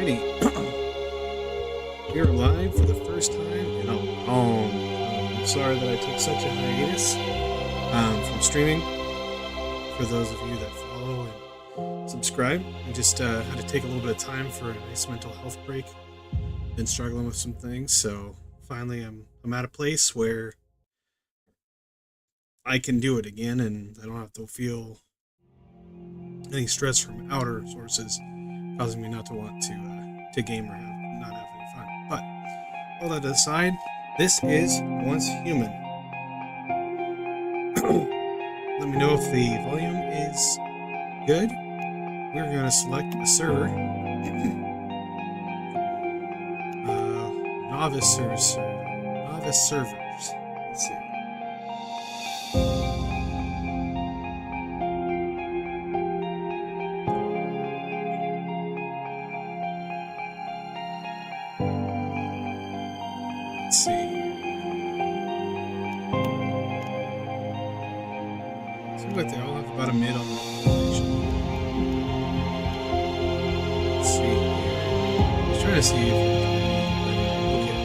Alrighty. We're live for the first time in a long time. I'm sorry that I took such a hiatus from streaming. For those of you that follow and subscribe, I just had to take a little bit of time for a nice mental health break. Been struggling with some things, so finally I'm at a place where I can do it again, and I don't have to feel any stress from outer sources causing me not to want to game or not have any fun. But all that aside, this is Once Human. Let me know if the volume is good. We're going to select a server. Novice servers. Novice servers. Let's see. Let's see. Seems like they all have about a mid on the population. Let's see here. I was trying to see if okay.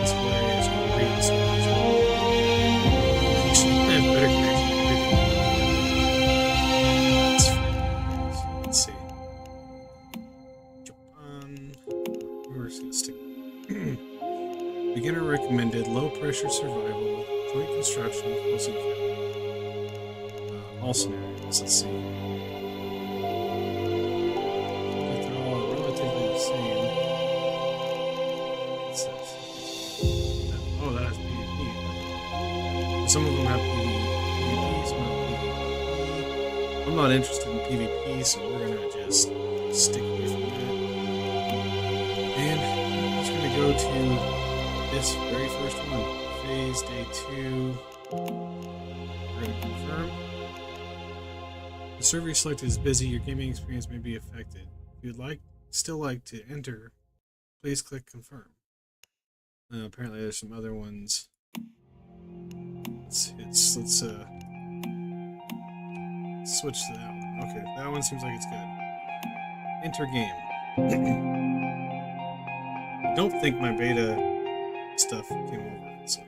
It's hilarious when I read this one as well. I have better connection. That's fine. Let's see. Japan. We're just gonna stick. Beginner recommended low pressure survival, joint construction, close encounter. All scenarios. Let's see. But they're all relatively the same. What's this? Oh, that has PvP. Some of them have PvP, some have PvP. I'm not interested in PvP, so we're gonna just stick away from that. And I'm just gonna go to this very first one, phase day 2. We're going to confirm. The server you selected is busy. Your gaming experience may be affected. If you'd still like to enter, please click confirm. Apparently, there's some other ones. Let's switch to that one. Okay, that one seems like it's good. Enter game. I don't think my beta stuff came over. So,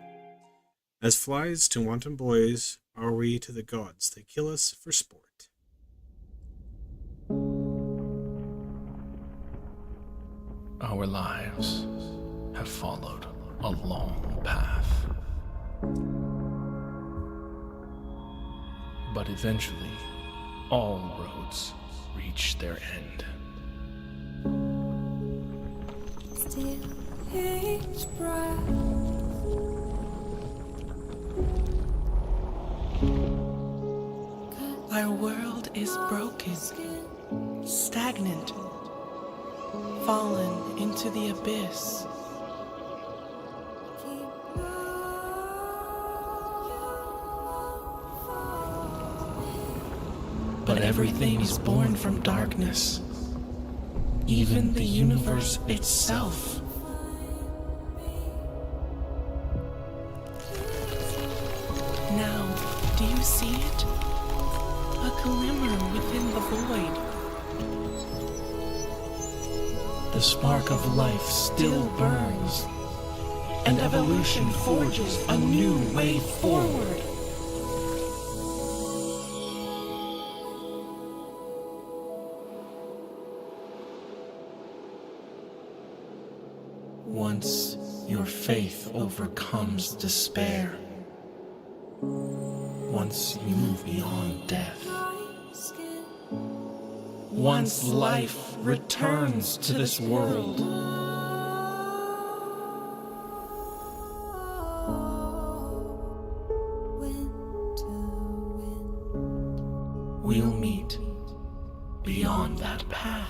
as flies to wanton boys are we to the gods. They kill us for sport. Our lives have followed a long path. But eventually, all roads reach their end. Still each breath, our world is broken, stagnant, fallen into the abyss. But everything is born from darkness, even the universe itself. Now, do you see it? A glimmer within the void. The spark of life still burns, and evolution forges a new way forward. Once your faith overcomes despair, once you move beyond death, once life returns to this world, we'll meet beyond that path.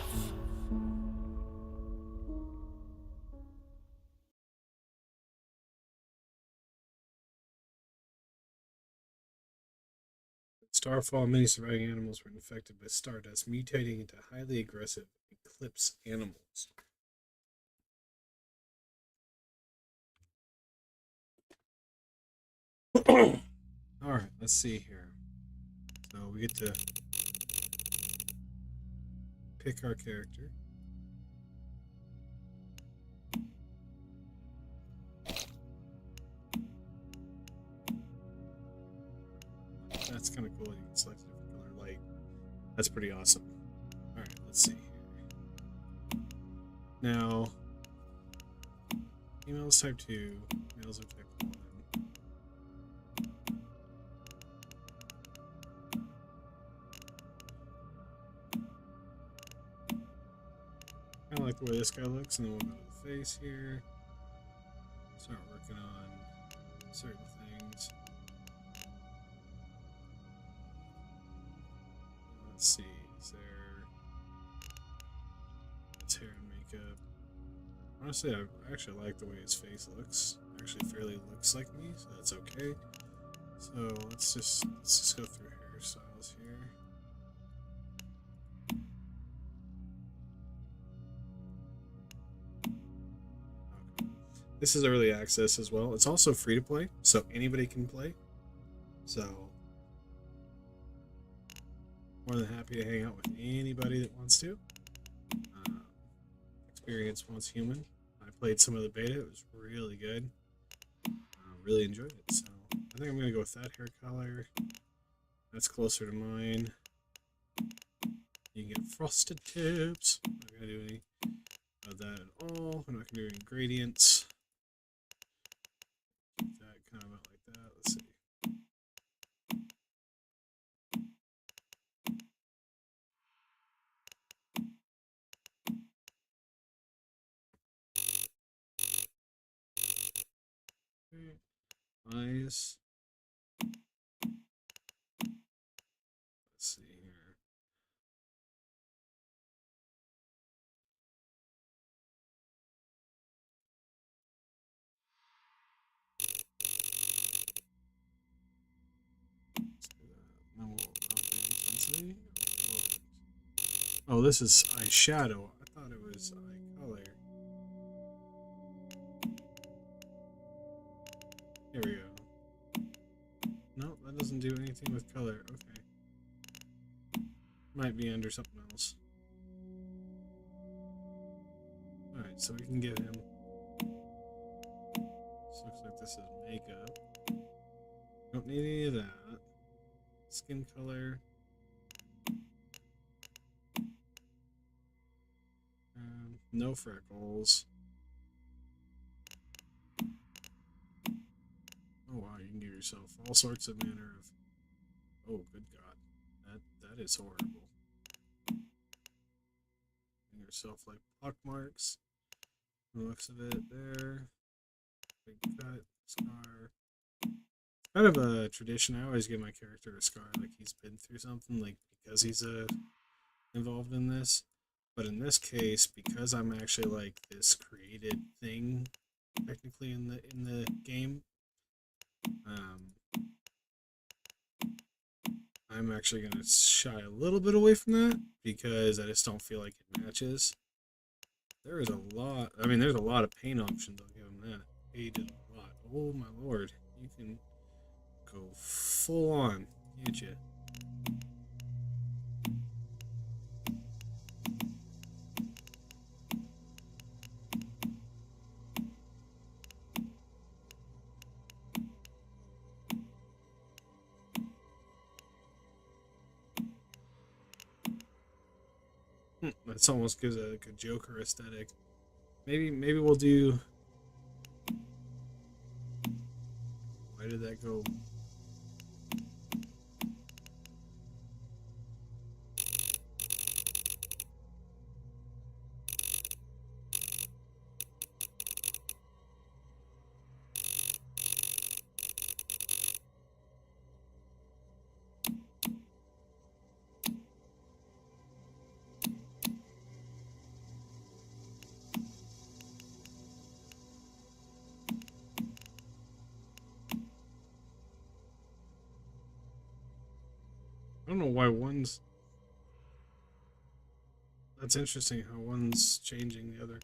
Starfall, many surviving animals were infected by stardust, mutating into highly aggressive eclipse animals. Alright, let's see here. So we get to pick our character. That's kind of cool. You can select a different color light. That's pretty awesome. All right, let's see here. Now, females type 2, males are type 1. Kind of like the way this guy looks, and then we'll go to the face here. Start working on certain things. Let's see, is there... It's hair and makeup. Honestly, I actually like the way his face looks. Actually fairly looks like me, so that's okay. So let's just go through hairstyles here. Okay. This is early access as well. It's also free to play, so anybody can play. So more than happy to hang out with anybody that wants to. Experience once human. I played some of the beta. It was really good. Really enjoyed it. So I think I'm going to go with that hair color. That's closer to mine. You can get frosted tips. I'm not going to do any of that at all. I'm not going to do any gradients. Keep that kind of out like that. Let's see. Eyes. Let's see here. Let's do that. Then we'll up the intensity. Oh, this is eyeshadow. I thought it was eye color. Here we go. No, that doesn't do anything with color. Okay. Might be under something else. Alright, so we can get him. This looks like this is makeup. Don't need any of that. Skin color. No freckles. Oh wow, you can give yourself all sorts of manner of... Oh, good God. That is horrible. Give yourself like pock marks. The looks of it there. Big cut, scar. Kind of a tradition. I always give my character a scar, like he's been through something, like because he's involved in this. But in this case, because I'm actually like this created thing, technically in the game, I'm actually gonna shy a little bit away from that because I just don't feel like it matches. There is a lot. I mean, there's a lot of paint options. I'll give him that. He did a lot. Oh my lord, you can go full on, can't you? That almost gives it like a Joker aesthetic. Maybe we'll do. Why did that go? I don't know why one's... That's interesting how one's changing the other.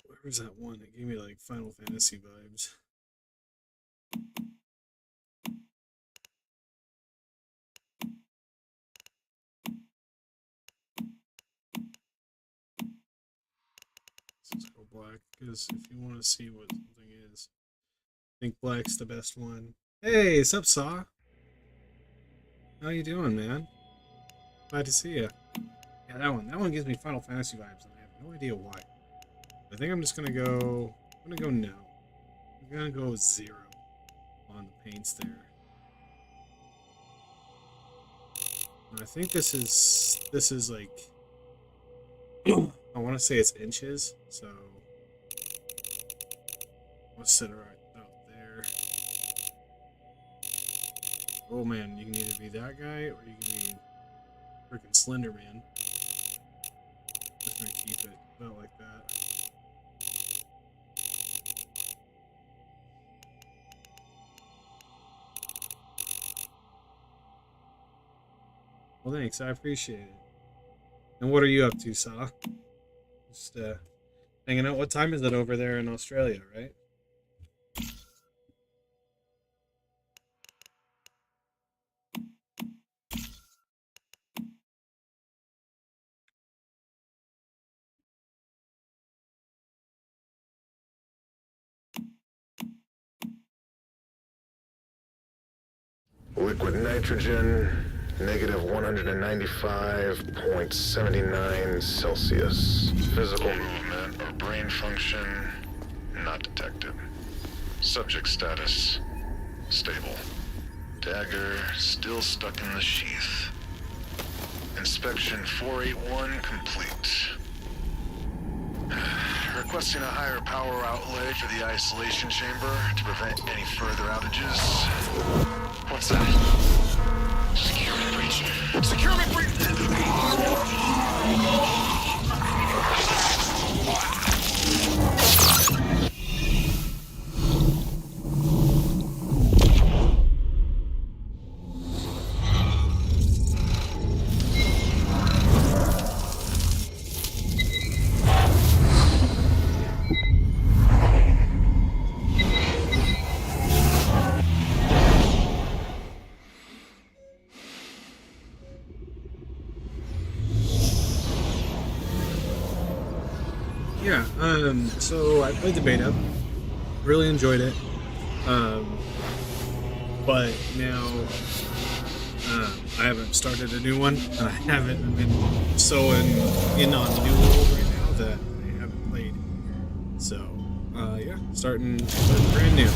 Where was that one? It gave me like Final Fantasy vibes. because if you want to see what something is, I think black's the best one. Hey, sup, Saw? How you doing, man? Glad to see you. Yeah, that one gives me Final Fantasy vibes, and I have no idea why. I think I'm just gonna go. I'm gonna go no. I'm gonna go 0 on the paints there. And I think this is like I want to say it's inches, so let's set it right out there. Oh man, you can either be that guy or you can be freaking Slender Man. Just gonna keep it about like that. Well, thanks. I appreciate it. And what are you up to, Saw? Just hanging out. What time is it over there in Australia, right? Liquid nitrogen, negative 195.79 Celsius. Physical movement or brain function, not detected. Subject status, stable. Dagger still stuck in the sheath. Inspection 481 complete. Requesting a higher power outlay for the isolation chamber to prevent any further outages. What's that? Security breach. Security breach! Yeah, so I played the beta, really enjoyed it, but now I haven't started a new one, and I haven't been so in on the new world right now that I haven't played. So, yeah, starting brand new.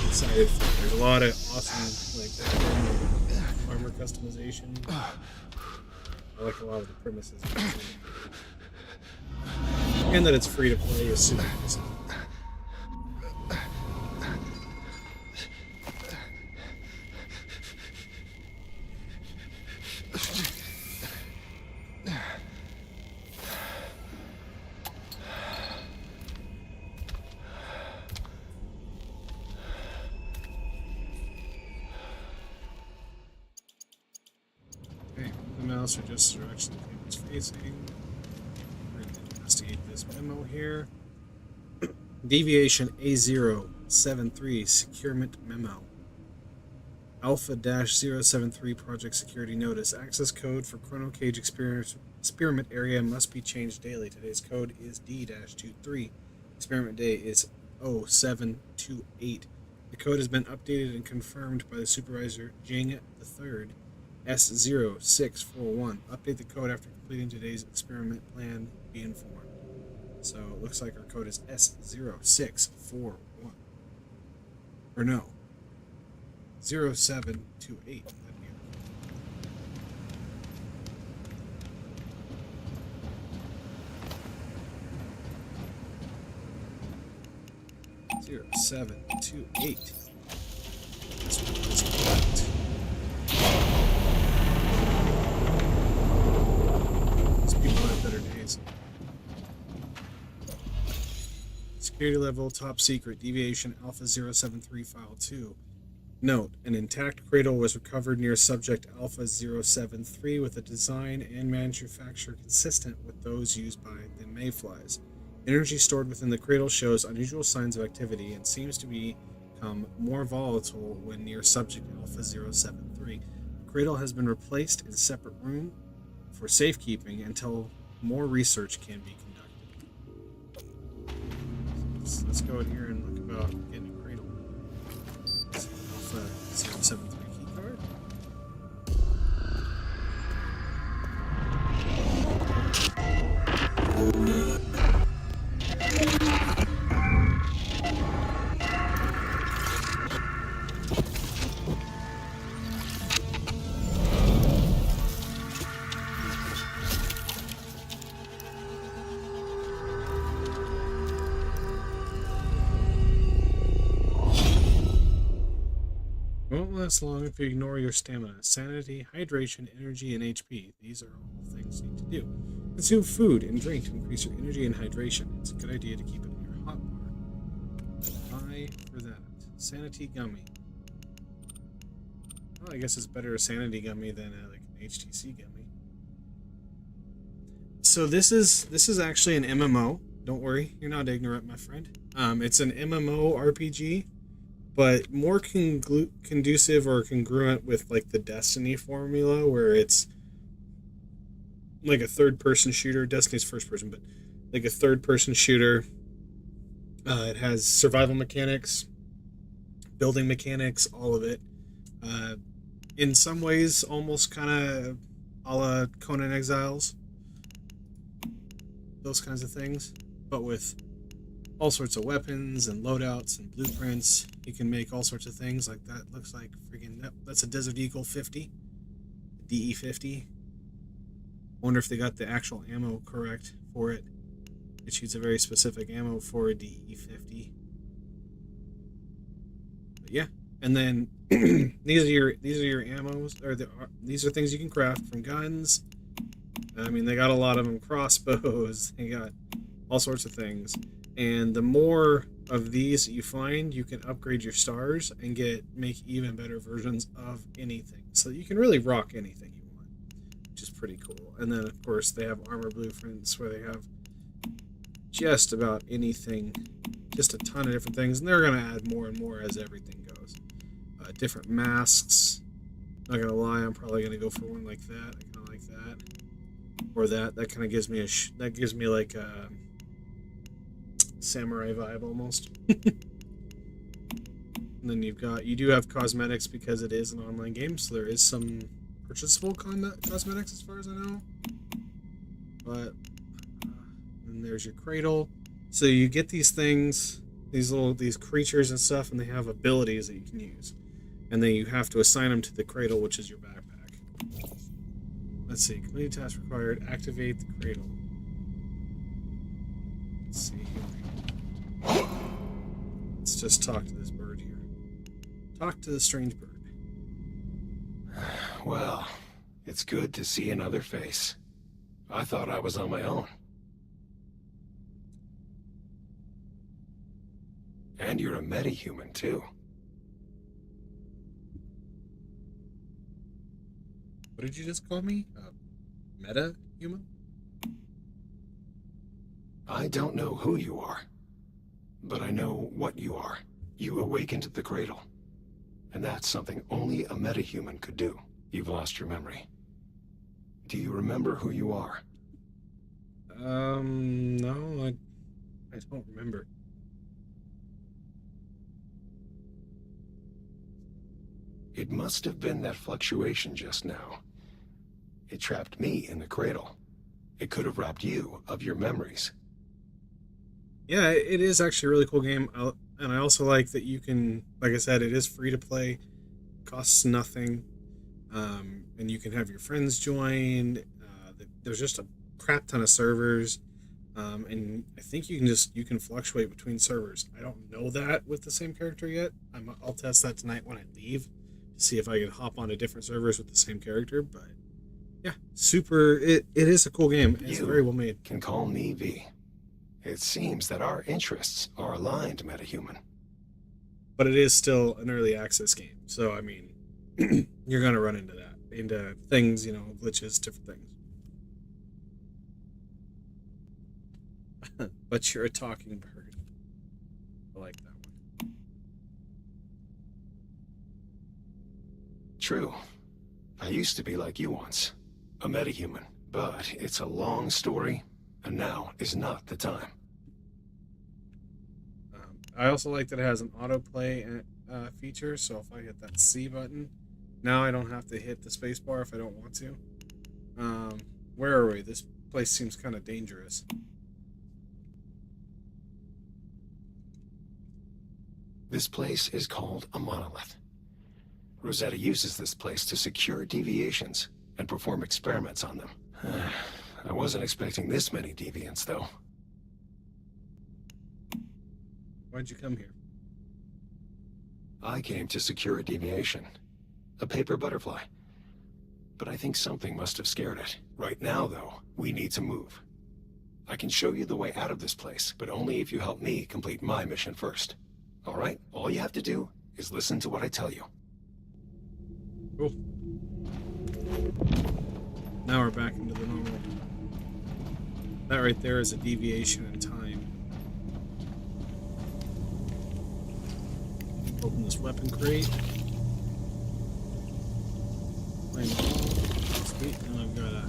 Excited for it. There's a lot of awesome, like, armor customization. I like a lot of the premises. And that it's free to play is super awesome. Okay, the mouse or just the direction the camera's facing. We're going to investigate this memo here. Deviation A073 Securement Memo. Alpha-073 Project Security Notice. Access code for Chrono Cage experiment area must be changed daily. Today's code is D-23. Experiment day is 0728. The code has been updated and confirmed by the supervisor Jing III. S0641. Update the code after completing today's experiment plan. Be informed. So it looks like our code is S0641. Or no. 0728. That'd be 0728. This one is correct. These people have better days. Security level, top secret, deviation Alpha 073 file 2. Note, an intact cradle was recovered near subject Alpha 073 with a design and manufacture consistent with those used by the Mayflies. Energy stored within the cradle shows unusual signs of activity and seems to become more volatile when near subject Alpha 073. The cradle has been replaced in a separate room for safekeeping until more research can be conducted. let's go in here and look about getting a cradle. Off a 073 key card. Won't last long if you ignore your stamina, sanity, hydration, energy, and HP. These are all things you need to do. Consume food and drink to increase your energy and hydration. It's a good idea to keep it in your hotbar. Buy for that. Sanity gummy. Well, I guess it's better a sanity gummy than like an HTC gummy. So this is actually an MMO. Don't worry, you're not ignorant, my friend. It's an MMO RPG. But more conducive or congruent with like the Destiny formula, where it's like a third-person shooter. Destiny's first-person, but like a third-person shooter. It has survival mechanics, building mechanics, all of it. In some ways, almost kind of a la Conan Exiles. Those kinds of things, but with all sorts of weapons and loadouts and blueprints. You can make all sorts of things like that. Looks like freaking that's a Desert Eagle 50, DE50. Wonder if they got the actual ammo correct for it. It shoots a very specific ammo for a DE50. But yeah, and then these are your ammos, or these are things you can craft from guns. I mean, they got a lot of them. Crossbows. They got all sorts of things. And the more of these that you find, you can upgrade your stars and make even better versions of anything. So you can really rock anything you want, which is pretty cool. And then, of course, they have armor blueprints where they have just about anything, just a ton of different things. And they're going to add more and more as everything goes. Different masks. Not going to lie, I'm probably going to go for one like that. I kind of like that. Or that. That kind of gives me that gives me like a samurai vibe almost. And then you do have cosmetics because it is an online game, so there is some purchasable cosmetics as far as I know. But and there's your cradle. So you get these things, these creatures and stuff, and they have abilities that you can use. And then you have to assign them to the cradle, which is your backpack. Let's see, complete task required, activate the cradle. Let's see here. Let's just talk to this bird here. Talk to the strange bird. Well, it's good to see another face. I thought I was on my own. And you're a metahuman, too. What did you just call me? Meta-human? I don't know who you are, but I know what you are. You awakened the cradle. And that's something only a metahuman could do. You've lost your memory. Do you remember who you are? No, I don't remember. It must have been that fluctuation just now. It trapped me in the cradle. It could have robbed you of your memories. Yeah, it is actually a really cool game. And I also like that you can, like I said, it is free to play. Costs nothing. And you can have your friends join. There's just a crap ton of servers. And I think you can fluctuate between servers. I don't know that with the same character yet. I'll test that tonight when I leave to see if I can hop onto different servers with the same character. But yeah, it is a cool game. It's very well made. Can call me V. It seems that our interests are aligned, metahuman. But it is still an early access game. So, I mean, you're going to run into that. Into things, glitches, different things. But you're a talking bird. I like that one. True. I used to be like you once. A metahuman. But it's a long story, and now is not the time. I also like that it has an autoplay feature, so if I hit that C button, now I don't have to hit the space bar if I don't want to. Where are we? This place seems kind of dangerous. This place is called a monolith. Rosetta uses this place to secure deviations and perform experiments on them. I wasn't expecting this many deviants, though. Why'd you come here? I came to secure a deviation. A paper butterfly. But I think something must have scared it. Right now, though, we need to move. I can show you the way out of this place, but only if you help me complete my mission first. All right? All you have to do is listen to what I tell you. Cool. Now we're back into the normal. That right there is a deviation in time. Open this weapon crate. Flame ball. Sweet. Now I've got a...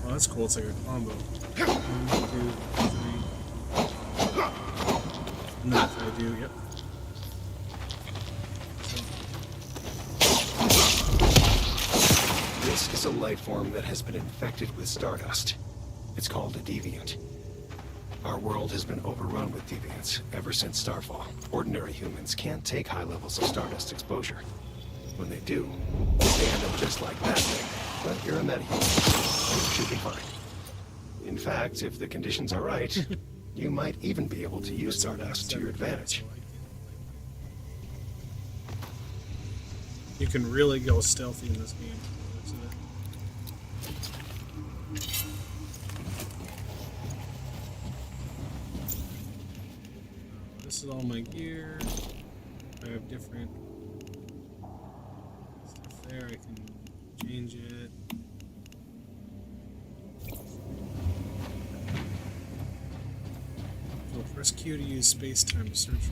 Oh, that's cool. It's like a combo. 1, 2, 3. And then if I do, yep. This is a life form that has been infected with stardust. It's called a deviant. Our world has been overrun with deviants ever since Starfall. Ordinary humans can't take high levels of stardust exposure. When they do, they end up just like that thing. But you're a metahuman. You should be fine. In fact, if the conditions are right, you might even be able to use stardust to your advantage. You can really go stealthy in this game. This is all my gear. I have different stuff there. I can change it. So press Q to use space-time to search for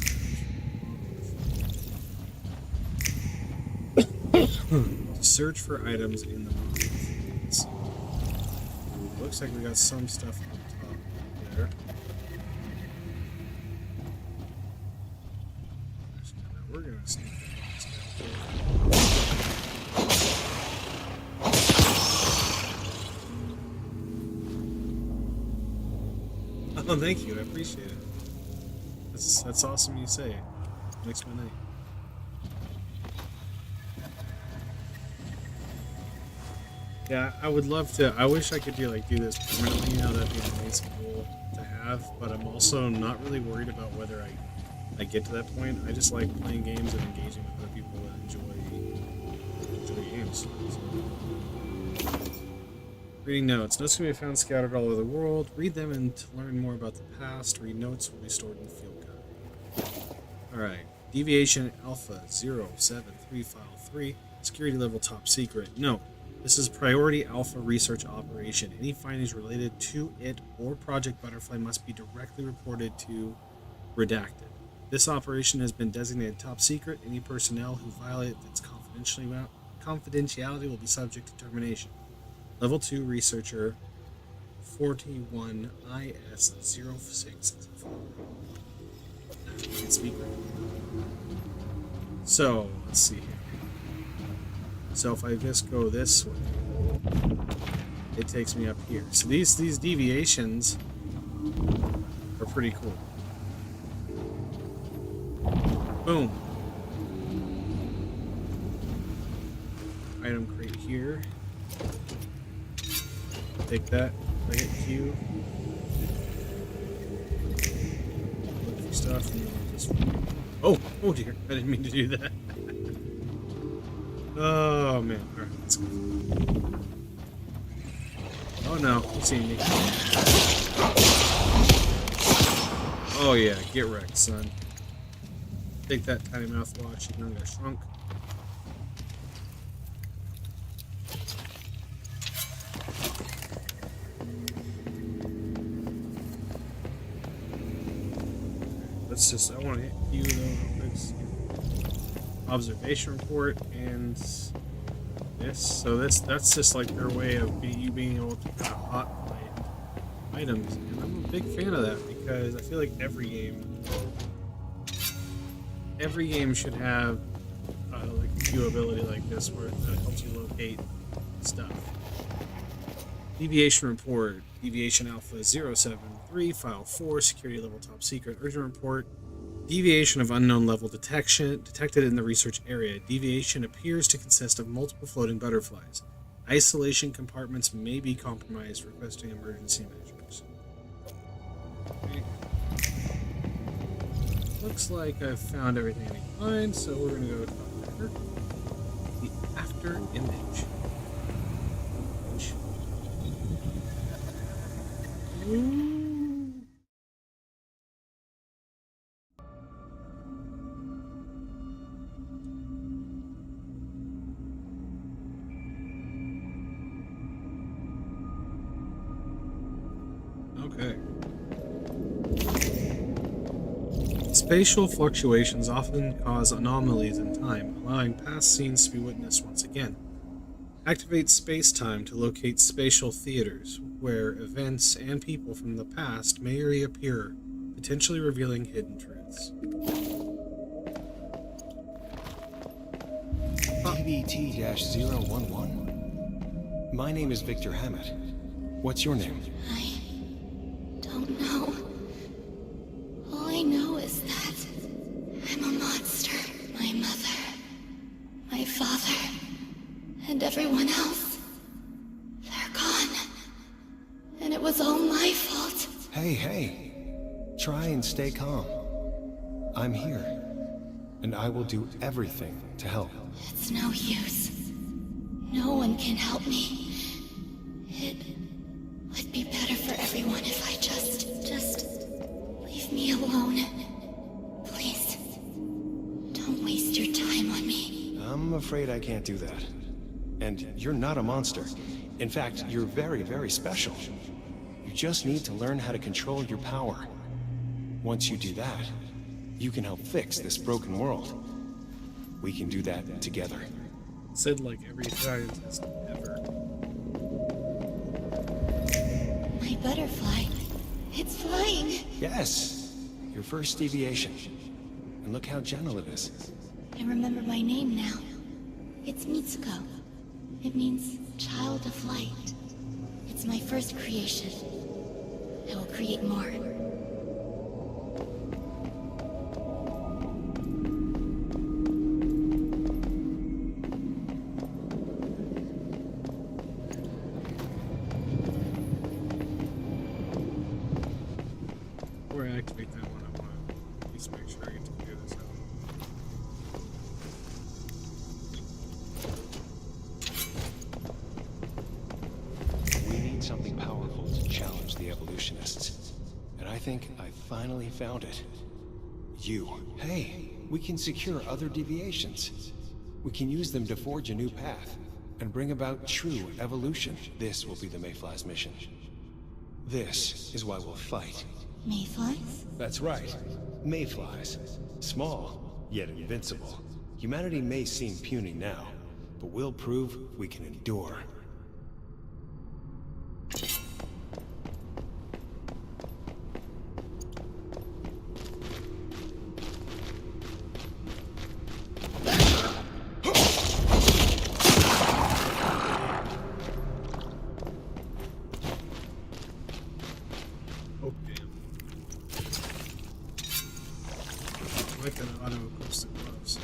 items. To search for items in the monolith. Looks like we got some stuff on top there. We're gonna sneak that. Oh, thank you. I appreciate it. That's awesome. You say it makes my night. Yeah, I would love to. I wish I could do this permanently. You know, that'd be an amazing goal to have. But I'm also not really worried about whether I get to that point. I just like playing games and engaging with other people that enjoy games. So. Reading notes. Notes can be found scattered all over the world. Read them and to learn more about the past. Read notes will be stored in the field guide. Alright. Deviation Alpha 073 File 3. Security level top secret. Note. This is Priority Alpha Research Operation. Any findings related to it or Project Butterfly must be directly reported to Redacted. This operation has been designated top secret. Any personnel who violate its confidentiality will be subject to termination. Level 2 Researcher 41 IS-06. Speaker. So, let's see here. So if I just go this way, it takes me up here. So these deviations are pretty cool. Boom. Item crate here. Take that. I hit Q. Look for stuff and then just... Oh dear. I didn't mean to do that. Oh man. Alright, let's go. Oh no, you see me. Oh yeah, get wrecked, son. Take that tiny mouthwash, you know, got shrunk. Let's just, I want to hit you though real quick. Observation report and this. So that's just like their way of you being able to kind of hotline items, and I'm a big fan of that because I feel like every game should have like a viewability like this where it helps you locate stuff. Deviation report. Deviation Alpha 073, File 4, Security Level Top Secret, Urgent Report. Deviation of unknown level detected in the research area. Deviation appears to consist of multiple floating butterflies. Isolation compartments may be compromised, requesting emergency measures. Okay. Looks like I've found everything I need to find, so we're going to go to the after image. Ooh. Okay. Spatial fluctuations often cause anomalies in time, allowing past scenes to be witnessed once again. Activate space-time to locate spatial theaters, where events and people from the past may reappear, potentially revealing hidden truths. DBT-011? My name is Victor Hammett. What's your name? I don't know. All I know is that I'm a monster. My mother, my father, and everyone else. They're gone. And it was all my fault. Hey. Try and stay calm. I'm here. And I will do everything to help. It's no use. No one can help me. It would be better for everyone if I just leave me alone. Please, don't waste your time on me. I'm afraid I can't do that. And you're not a monster. In fact, you're very, very special. You just need to learn how to control your power. Once you do that, you can help fix this broken world. We can do that together. Said like every scientist ever. My butterfly, it's flying. Yes, your first deviation. And look how gentle it is. I remember my name now. It's Mitsuko. It means child of light. It's my first creation. I will create more. Before I activate that one, I want to at least make sure I get to figure this out. We need something powerful to challenge the evolutionists. And I think I finally found it. You. Hey, we can secure other deviations. We can use them to forge a new path and bring about true evolution. This will be the Mayfly's mission. This is why we'll fight. Mayflies? That's right. Mayflies. Small, yet invincible. Humanity may seem puny now, but we'll prove we can endure. Oh, damn. I like that auto acoustic gloves.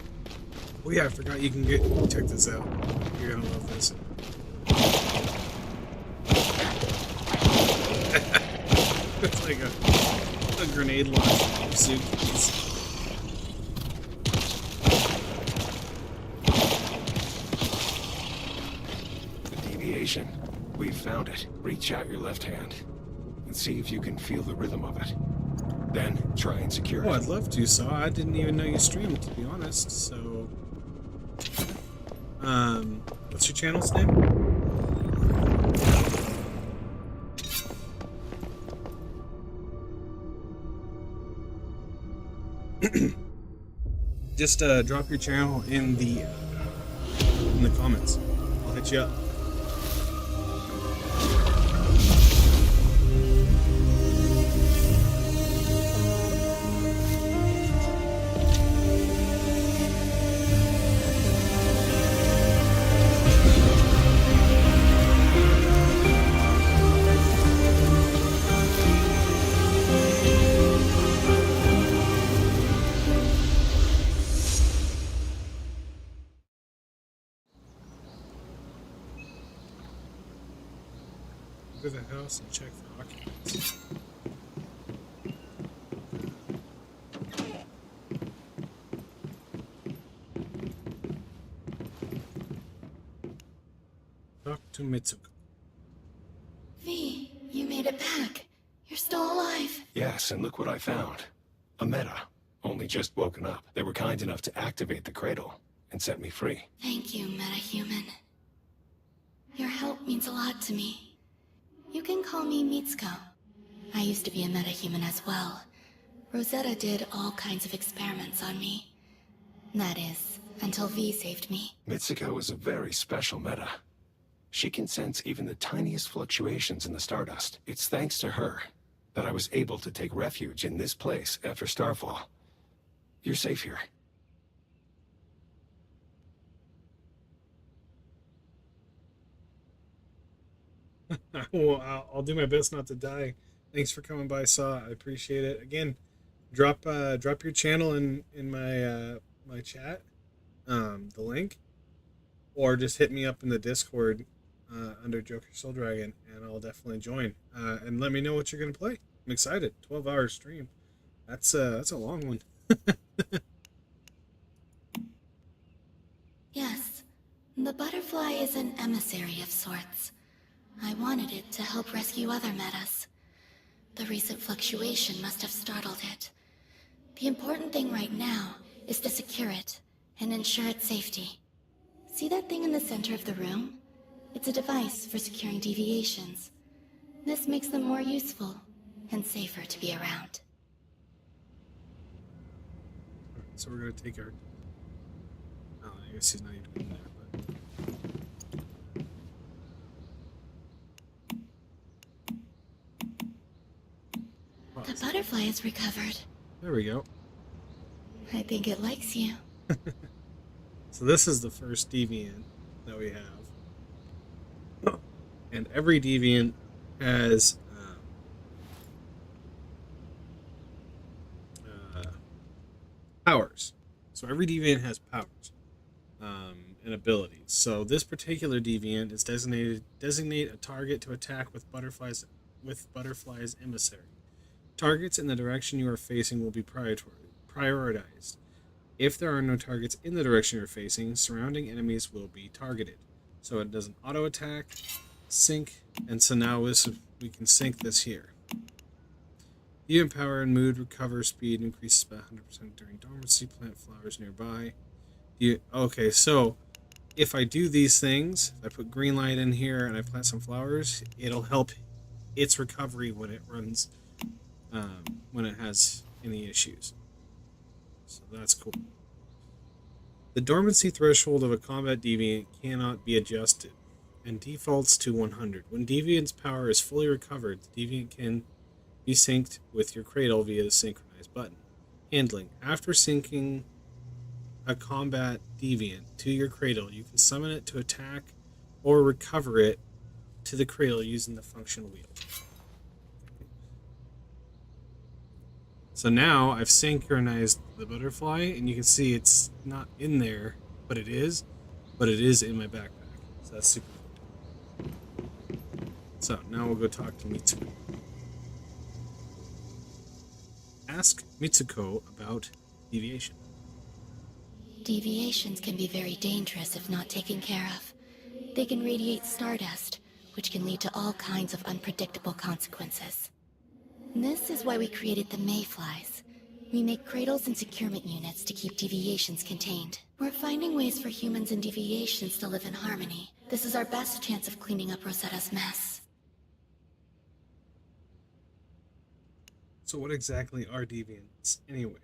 Oh yeah, I forgot you can check this out. You're gonna love this. It's like a grenade launcher suitcase. The deviation. We found it. Reach out your left hand and see if you can feel the rhythm of it. Then try and secure Oh, it. I'd love to, Saw. I didn't even know you streamed, to be honest, so... what's your channel's name? Just drop your channel in the comments. I'll hit you up. house and check for occupants. Talk to Mitsuko. V, you made it back. You're still alive. Yes, and look what I found. A meta. Only just woken up. They were kind enough to activate the cradle and set me free. Thank you, metahuman. Your help means a lot to me. You can call me Mitsuko. I used to be a metahuman as well. Rosetta did all kinds of experiments on me. That is, until V saved me. Mitsuko is a very special meta. She can sense even the tiniest fluctuations in the stardust. It's thanks to her that I was able to take refuge in this place after Starfall. You're safe here. Well, I'll do my best not to die. Thanks for coming by, Saw. I appreciate it. Again, drop your channel in my my chat, the link, or just hit me up in the Discord under Joker Soul Dragon, and I'll definitely join. And let me know what you're gonna play. I'm excited. 12-hour stream. That's a long one. Yes, the butterfly is an emissary of sorts. I wanted it to help rescue other metas. The recent fluctuation must have startled it. The important thing right now is to secure it and ensure its safety. See that thing in the center of the room? It's a device for securing deviations. This makes them more useful and safer to be around. So we're gonna take our. Oh, I guess he's not even in there, but. The butterfly is recovered. There we go. I think it likes you. So this is the first deviant that we have, and every deviant has powers. So every deviant has powers and abilities. So this particular deviant is designate a target to attack with butterflies emissary. Targets in the direction you are facing will be prioritized. If there are no targets in the direction you're facing, surrounding enemies will be targeted. So it does an auto attack, sync, and so now we can sync this here. Deviant power and mood recover speed increases by 100% during dormancy. Plant flowers nearby. Okay, so if I do these things, if I put green light in here and I plant some flowers, it'll help its recovery when it runs, when it has any issues. So that's cool. The dormancy threshold of a combat deviant cannot be adjusted and defaults to 100. When deviant's power is fully recovered, the deviant can be synced with your cradle via the synchronize button. Handling. After syncing a combat deviant to your cradle, you can summon it to attack or recover it to the cradle using the function wheel. So now I've synchronized the butterfly, and you can see it's not in there, but it is in my backpack. So that's super cool. So now we'll go talk to Mitsuko. Ask Mitsuko about deviation. Deviations can be very dangerous if not taken care of. They can radiate stardust, which can lead to all kinds of unpredictable consequences. This is why we created the Mayflies. We make cradles and securement units to keep deviations contained. We're finding ways for humans and deviations to live in harmony. This is our best chance of cleaning up Rosetta's mess. So what exactly are deviants, anyway?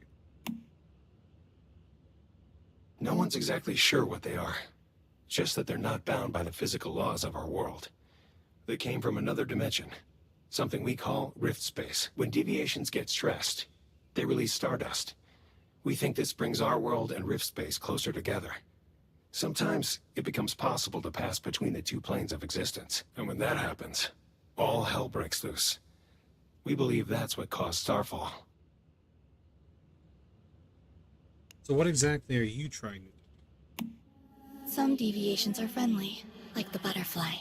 No one's exactly sure what they are. Just that they're not bound by the physical laws of our world. They came from another dimension. Something we call rift space. When deviations get stressed, they release stardust. We think this brings our world and rift space closer together. Sometimes it becomes possible to pass between the two planes of existence. And when that happens, all hell breaks loose. We believe that's what caused Starfall. So what exactly are you trying to do? Some deviations are friendly, like the butterfly.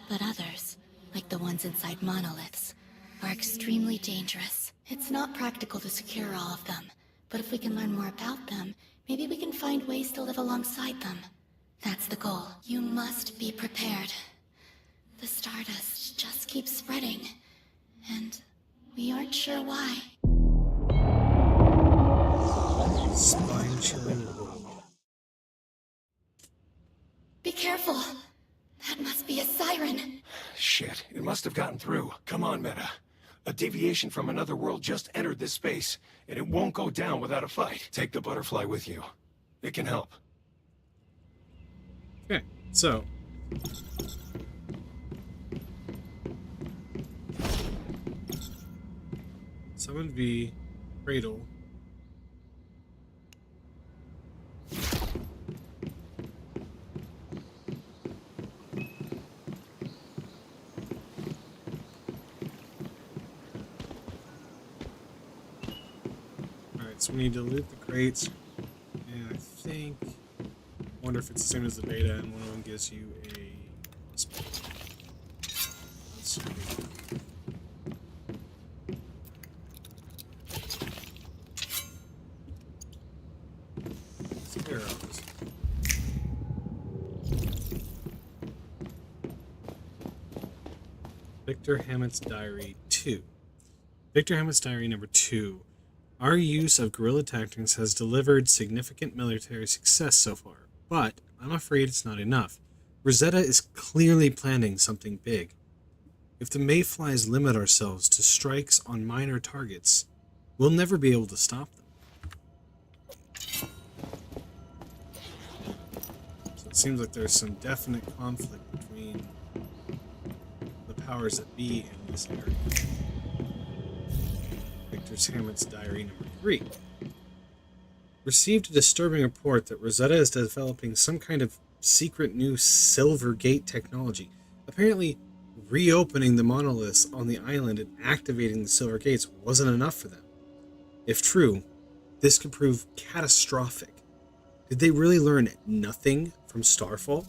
But others, like the ones inside monoliths, are extremely dangerous. It's not practical to secure all of them, but if we can learn more about them, maybe we can find ways to live alongside them. That's the goal. You must be prepared. The stardust just keeps spreading, and we aren't sure why. Spine-chilling roll. Be careful. That must be a siren. Shit, it must have gotten through. Come on, Meta. A deviation from another world just entered this space, and it won't go down without a fight. Take the butterfly with you. It can help. Okay, so summon V, Cradle. Alright, so we need to loot the crates, and I think, wonder if it's the same as the beta, and one of them gives you a. Let's see. Arrows. Victor Hammett's Diary 2. Victor Hammett's Diary number 2. Our use of guerrilla tactics has delivered significant military success so far, but I'm afraid it's not enough. Rosetta is clearly planning something big. If the Mayflies limit ourselves to strikes on minor targets, we'll never be able to stop them. So it seems like there's some definite conflict between the powers that be in this area. Victor Hammett's Diary number 3. Received a disturbing report that Rosetta is developing some kind of secret new Silver Gate technology. Apparently, reopening the monoliths on the island and activating the Silver Gates wasn't enough for them. If true, this could prove catastrophic. Did they really learn nothing from Starfall?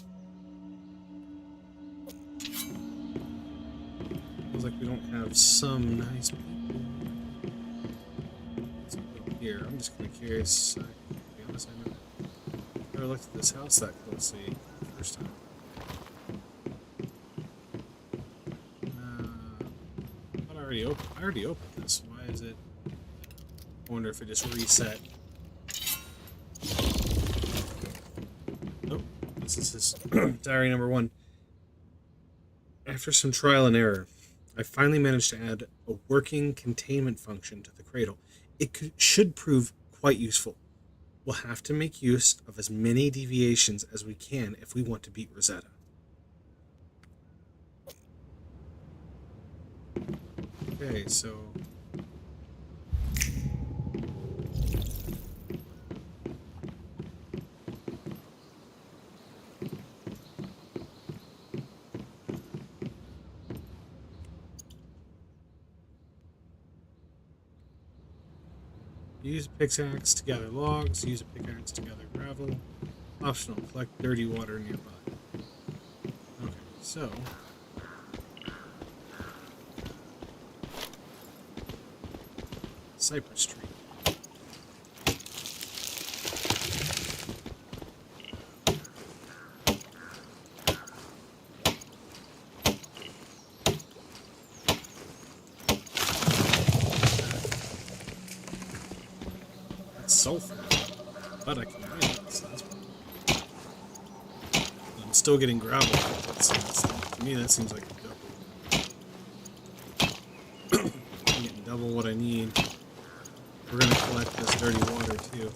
Feels like we don't have some nice people. Let's go here. I'm just kind of curious. To be honest, I never looked at this house that closely the first time. I already opened this. Why is it? I wonder if it just reset. Nope. This is his diary number 1. After some trial and error, I finally managed to add a working containment function to the cradle. It should prove quite useful. We'll have to make use of as many deviations as we can if we want to beat Rosetta. Okay, so use a pickaxe to gather logs, use a pickaxe to gather gravel. Optional, collect dirty water nearby. Okay, so cypress tree. That's sulfur, but I can mine it, so that's fine. I'm still getting gravel. To me, that seems like a double. I'm getting double what I need. We're gonna collect this dirty water too.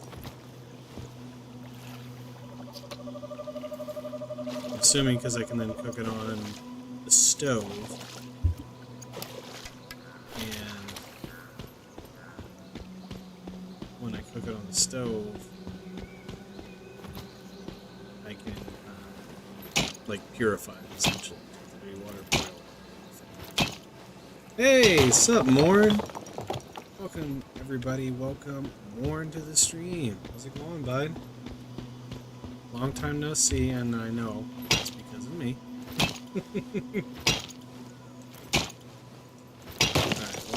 Assuming because I can then cook it on the stove. And when I cook it on the stove, I can like purify it essentially. The dirty water boil. Hey, sup, Morn? Welcome, everybody. Welcome, Warren, to the stream. How's it going, bud? Long time no see, and I know it's because of me.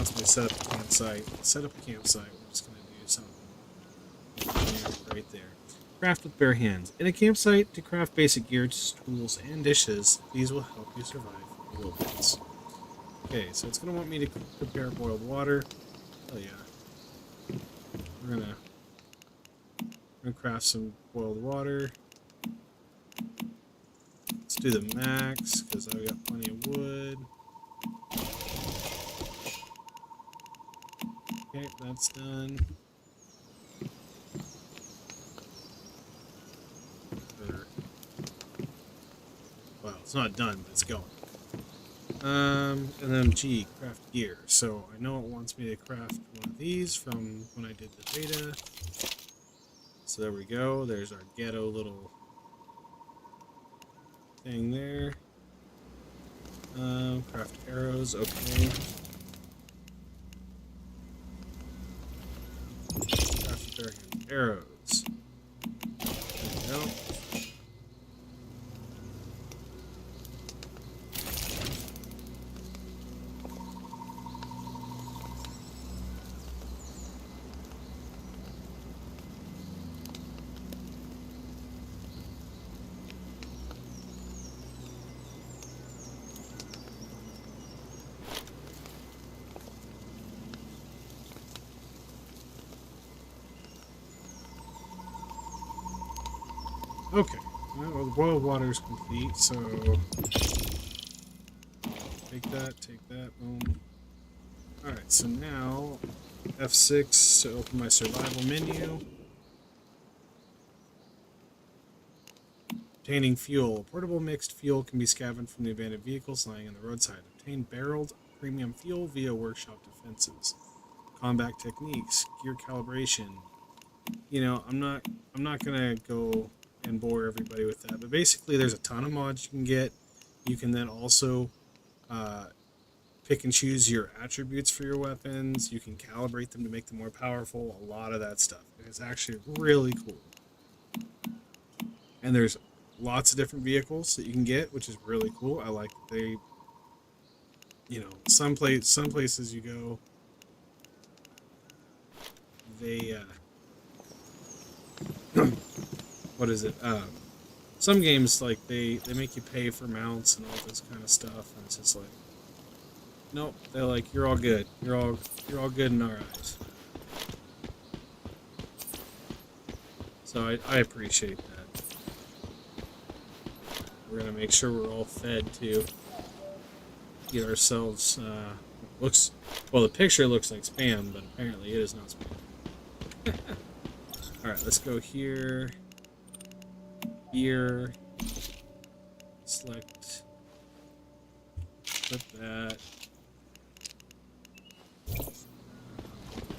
wants me to set up a campsite. Set up a campsite. We're just going to do something right there. Craft with bare hands. In a campsite, to craft basic gear, tools, and dishes, these will help you survive the wilderness. Okay, so it's going to want me to prepare boiled water. Oh yeah. We're gonna craft some boiled water. Let's do the max, because I've got plenty of wood. Okay, that's done. Well, it's not done, but it's going. And then G, craft gear. So I know it wants me to craft one of these from when I did the beta. So there we go. There's our ghetto little thing there. Craft arrows, okay. Craft bare hand arrows. There we go. Okay, well, the boiled water is complete, so take that, boom. Alright, so now F6 to open my survival menu. Obtaining fuel. Portable mixed fuel can be scavenged from the abandoned vehicles lying on the roadside. Obtain barreled premium fuel via workshop defenses. Combat techniques, gear calibration. You know, I'm not gonna go and bore everybody with that, but basically there's a ton of mods you can get. You can then also pick and choose your attributes for your weapons. You can calibrate them to make them more powerful, a lot of that stuff. It's actually really cool. And there's lots of different vehicles that you can get, which is really cool. I like that they, you know, some places you go, they what is it? Some games, like, they make you pay for mounts and all this kind of stuff, and it's just like, nope. They're like, you're all good. You're all good in our eyes. So I appreciate that. We're gonna make sure we're all fed too. Get ourselves. Well, the picture looks like spam, but apparently it is not spam. All right, let's go here. Here, select, flip that.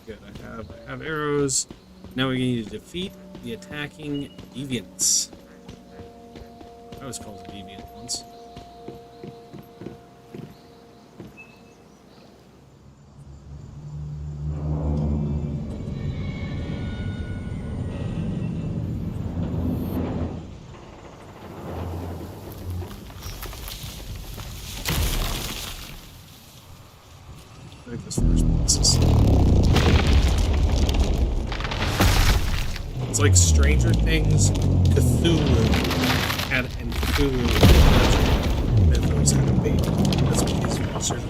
Good, I have arrows. Now we need to defeat the attacking deviants. I was called a deviant once. I think this first boss is... It's like Stranger Things, Cthulhu, and Cthulhu mythos had a baby. That's what these monsters are.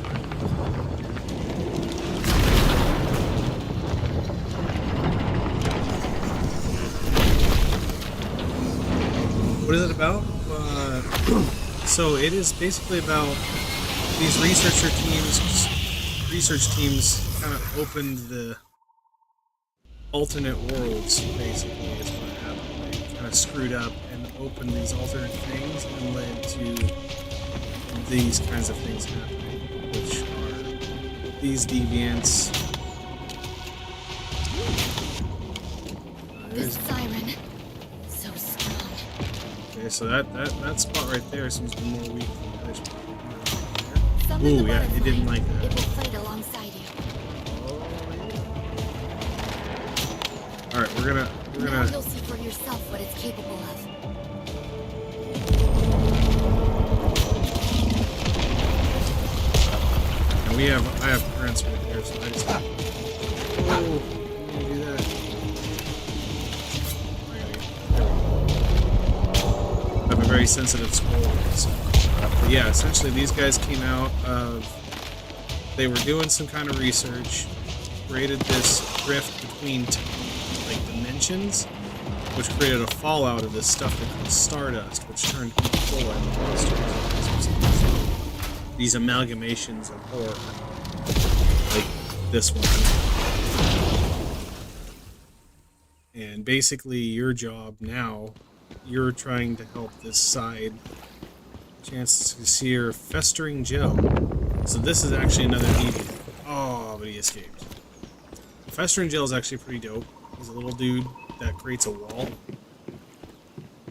What is it about? So it is basically about these research teams kind of opened the alternate worlds, basically, is what happened. They kind of screwed up and opened these alternate things and led to these kinds of things happening, which are these deviants. This siren, so strong. Okay, so that spot right there seems to be more weak than the other spot. Summon the Ooh, yeah, it butterfly. didn't like that. It will fight alongside you. Alright, we're gonna Now you'll see for yourself what it's capable of. and I have parents were there, so I just... Oh, let me do that. I have a very sensitive skull. So. But yeah, essentially these guys came out of... They were doing some kind of research, created this rift between like dimensions, which created a fallout of this stuff that called stardust, which turned people into monsters. These amalgamations of horror, like this one. And basically, your job now, you're trying to help this side. Chance to see your festering Joe. So this is actually another deviant. Oh, but he escaped. Festering Gel is actually pretty dope. He's a little dude that creates a wall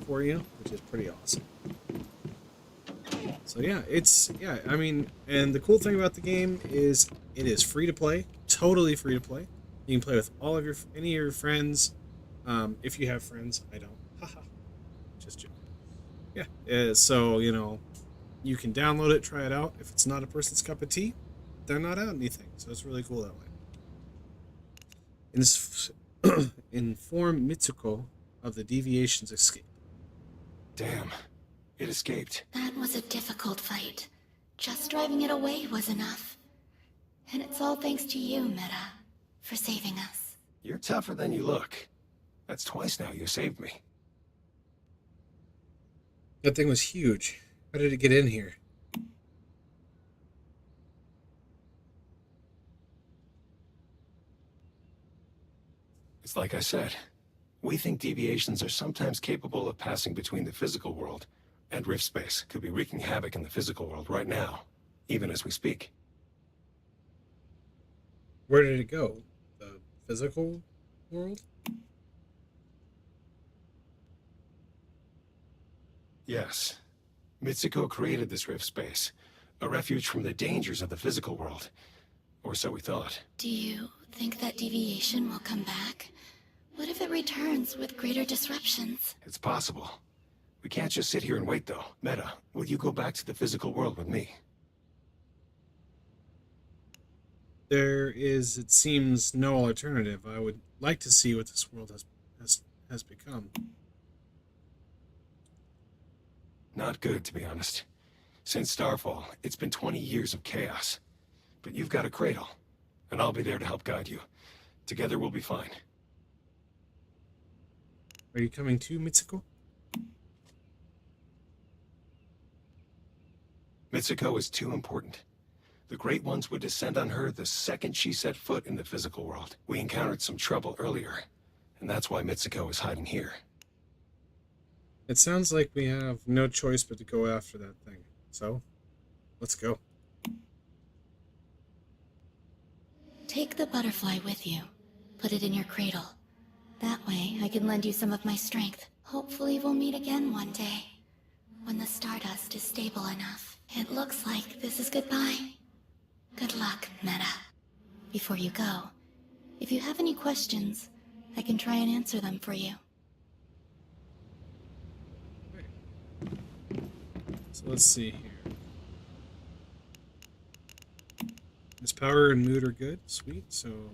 for you, which is pretty awesome. So yeah, I mean, and the cool thing about the game is it is free to play, totally free to play. You can play with all of any of your friends, if you have friends. I don't. Haha. Just joking. Yeah. So you know, you can download it, try it out. If it's not a person's cup of tea, they're not out anything. So it's really cool that way. Inform Mitsuko of the deviation's escape. Damn. It escaped. That was a difficult fight. Just driving it away was enough. And it's all thanks to you, Meta, for saving us. You're tougher than you look. That's twice now you saved me. That thing was huge. How did it get in here? It's like I said. We think deviations are sometimes capable of passing between the physical world and rift space. Could be wreaking havoc in the physical world right now, even as we speak. Where did it go? The physical world? Yes. Mitsuko created this rift space, a refuge from the dangers of the physical world. Or so we thought. Do you think that deviation will come back? What if it returns with greater disruptions? It's possible. We can't just sit here and wait, though. Meta, will you go back to the physical world with me? There is, it seems, no alternative. I would like to see what this world has become. Not good, to be honest. Since Starfall, it's been 20 years of chaos. But you've got a cradle, and I'll be there to help guide you. Together we'll be fine. Are you coming too, Mitsuko? Mitsuko is too important. The Great Ones would descend on her the second she set foot in the physical world. We encountered some trouble earlier, and that's why Mitsuko is hiding here. It sounds like we have no choice but to go after that thing. So, let's go. Take the butterfly with you. Put it in your cradle. That way, I can lend you some of my strength. Hopefully we'll meet again one day, when the stardust is stable enough. It looks like this is goodbye. Good luck, Meta. Before you go, if you have any questions, I can try and answer them for you. So let's see here. His power and mood are good. Sweet. So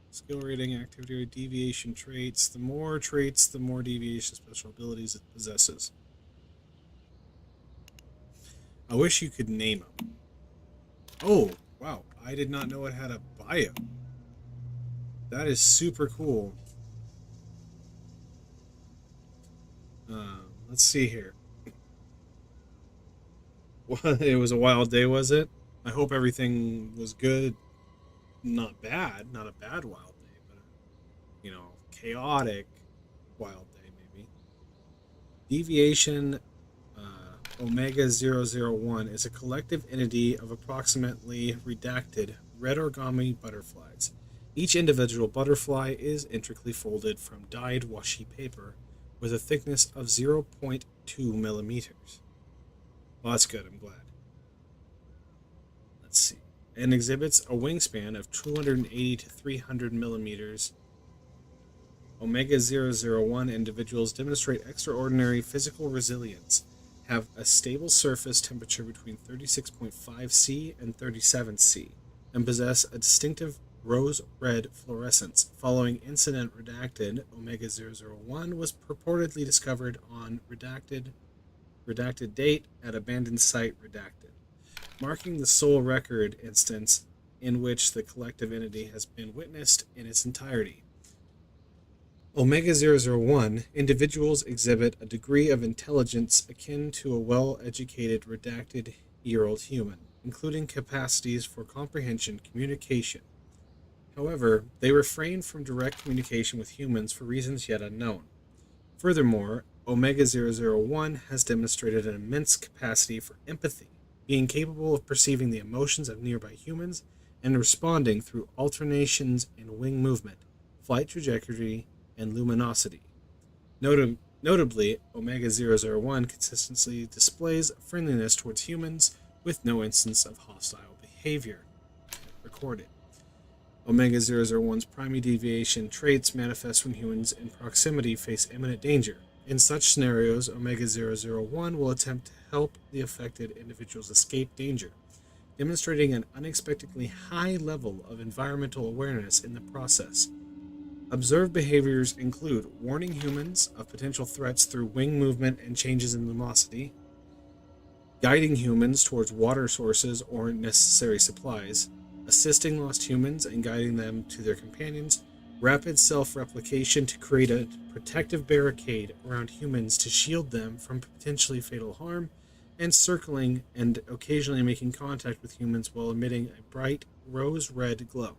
skill rating, activity rate, deviation traits. The more traits, the more deviation special abilities it possesses. I wish you could name them. Oh, wow. I did not know it had a bio. That is super cool. Let's see here. It was a wild day, was it? I hope everything was good. Not bad. Not a bad wild day, but you know, chaotic wild day, maybe. Deviation Omega 001 is a collective entity of approximately redacted red origami butterflies. Each individual butterfly is intricately folded from dyed washi paper with a thickness of 0.2 millimeters. Well, that's good, I'm glad. Let's see. And exhibits a wingspan of 280 to 300 millimeters. Omega 001 individuals demonstrate extraordinary physical resilience have a stable surface temperature between 36.5 C and 37 C, and possess a distinctive rose-red fluorescence. Following incident redacted, Omega 001 was purportedly discovered on redacted date at abandoned site redacted, marking the sole record instance in which the collective entity has been witnessed in its entirety. Omega 001 individuals exhibit a degree of intelligence akin to a well-educated redacted-year-old human, including capacities for comprehension, communication. However, they refrain from direct communication with humans for reasons yet unknown. Furthermore, Omega 001 has demonstrated an immense capacity for empathy, being capable of perceiving the emotions of nearby humans and responding through alternations in wing movement, flight trajectory, and luminosity. Notably, Omega 001 consistently displays friendliness towards humans with no instance of hostile behavior recorded. Omega 001's primary deviation traits manifest when humans in proximity face imminent danger. In such scenarios, Omega 001 will attempt to help the affected individuals escape danger, demonstrating an unexpectedly high level of environmental awareness in the process. Observed behaviors include warning humans of potential threats through wing movement and changes in luminosity, guiding humans towards water sources or necessary supplies, assisting lost humans and guiding them to their companions, rapid self-replication to create a protective barricade around humans to shield them from potentially fatal harm, and circling and occasionally making contact with humans while emitting a bright rose-red glow.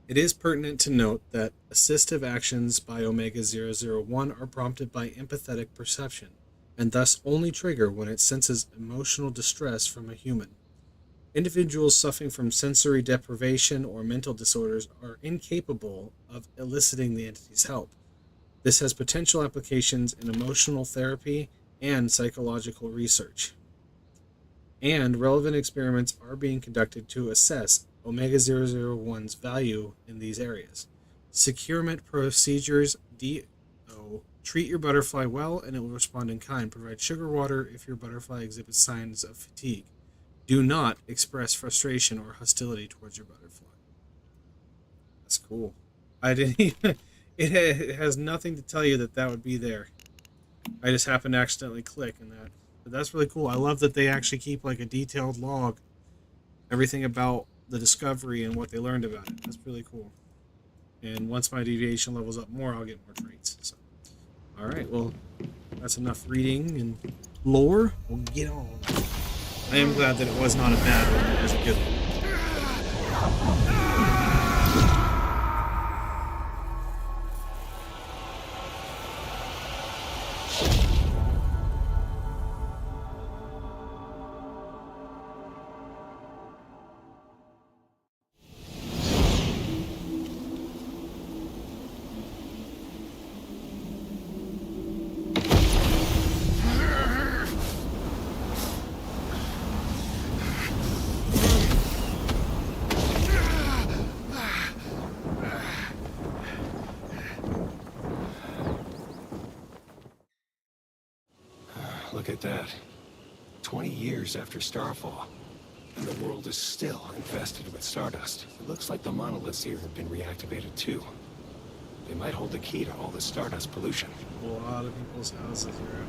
It is pertinent to note that assistive actions by Omega 001 are prompted by empathetic perception, and thus only trigger when it senses emotional distress from a human. Individuals suffering from sensory deprivation or mental disorders are incapable of eliciting the entity's help. This has potential applications in emotional therapy and psychological research. And relevant experiments are being conducted to assess Omega 001's value in these areas. Securement procedures: DO. Treat your butterfly well and it will respond in kind. Provide sugar water if your butterfly exhibits signs of fatigue. Do not express frustration or hostility towards your butterfly. That's cool. I didn't even... It has nothing to tell you that would be there. I just happened to accidentally click and that. But that's really cool. I love that they actually keep like a detailed log. Everything about the discovery and what they learned about it. That's really cool. And once my deviation levels up more, I'll get more traits. So, all right, well, that's enough reading and lore. We'll get on. I am glad that it was not a bad one. It was a good one. Look at that. 20 years after Starfall, and the world is still infested with stardust. It looks like the monoliths here have been reactivated too. They might hold the key to all the stardust pollution. A lot of people's houses are out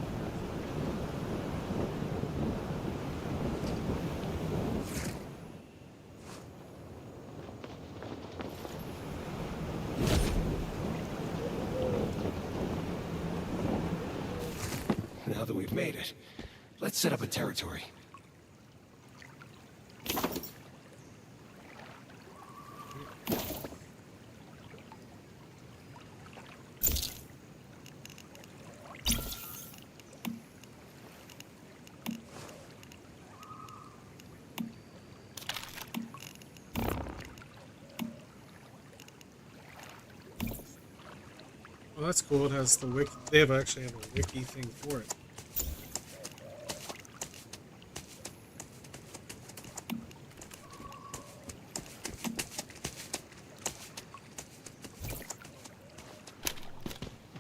Now that we've made it, let's set up a territory. Well, that's cool. It has the wiki. They actually have a wiki thing for it.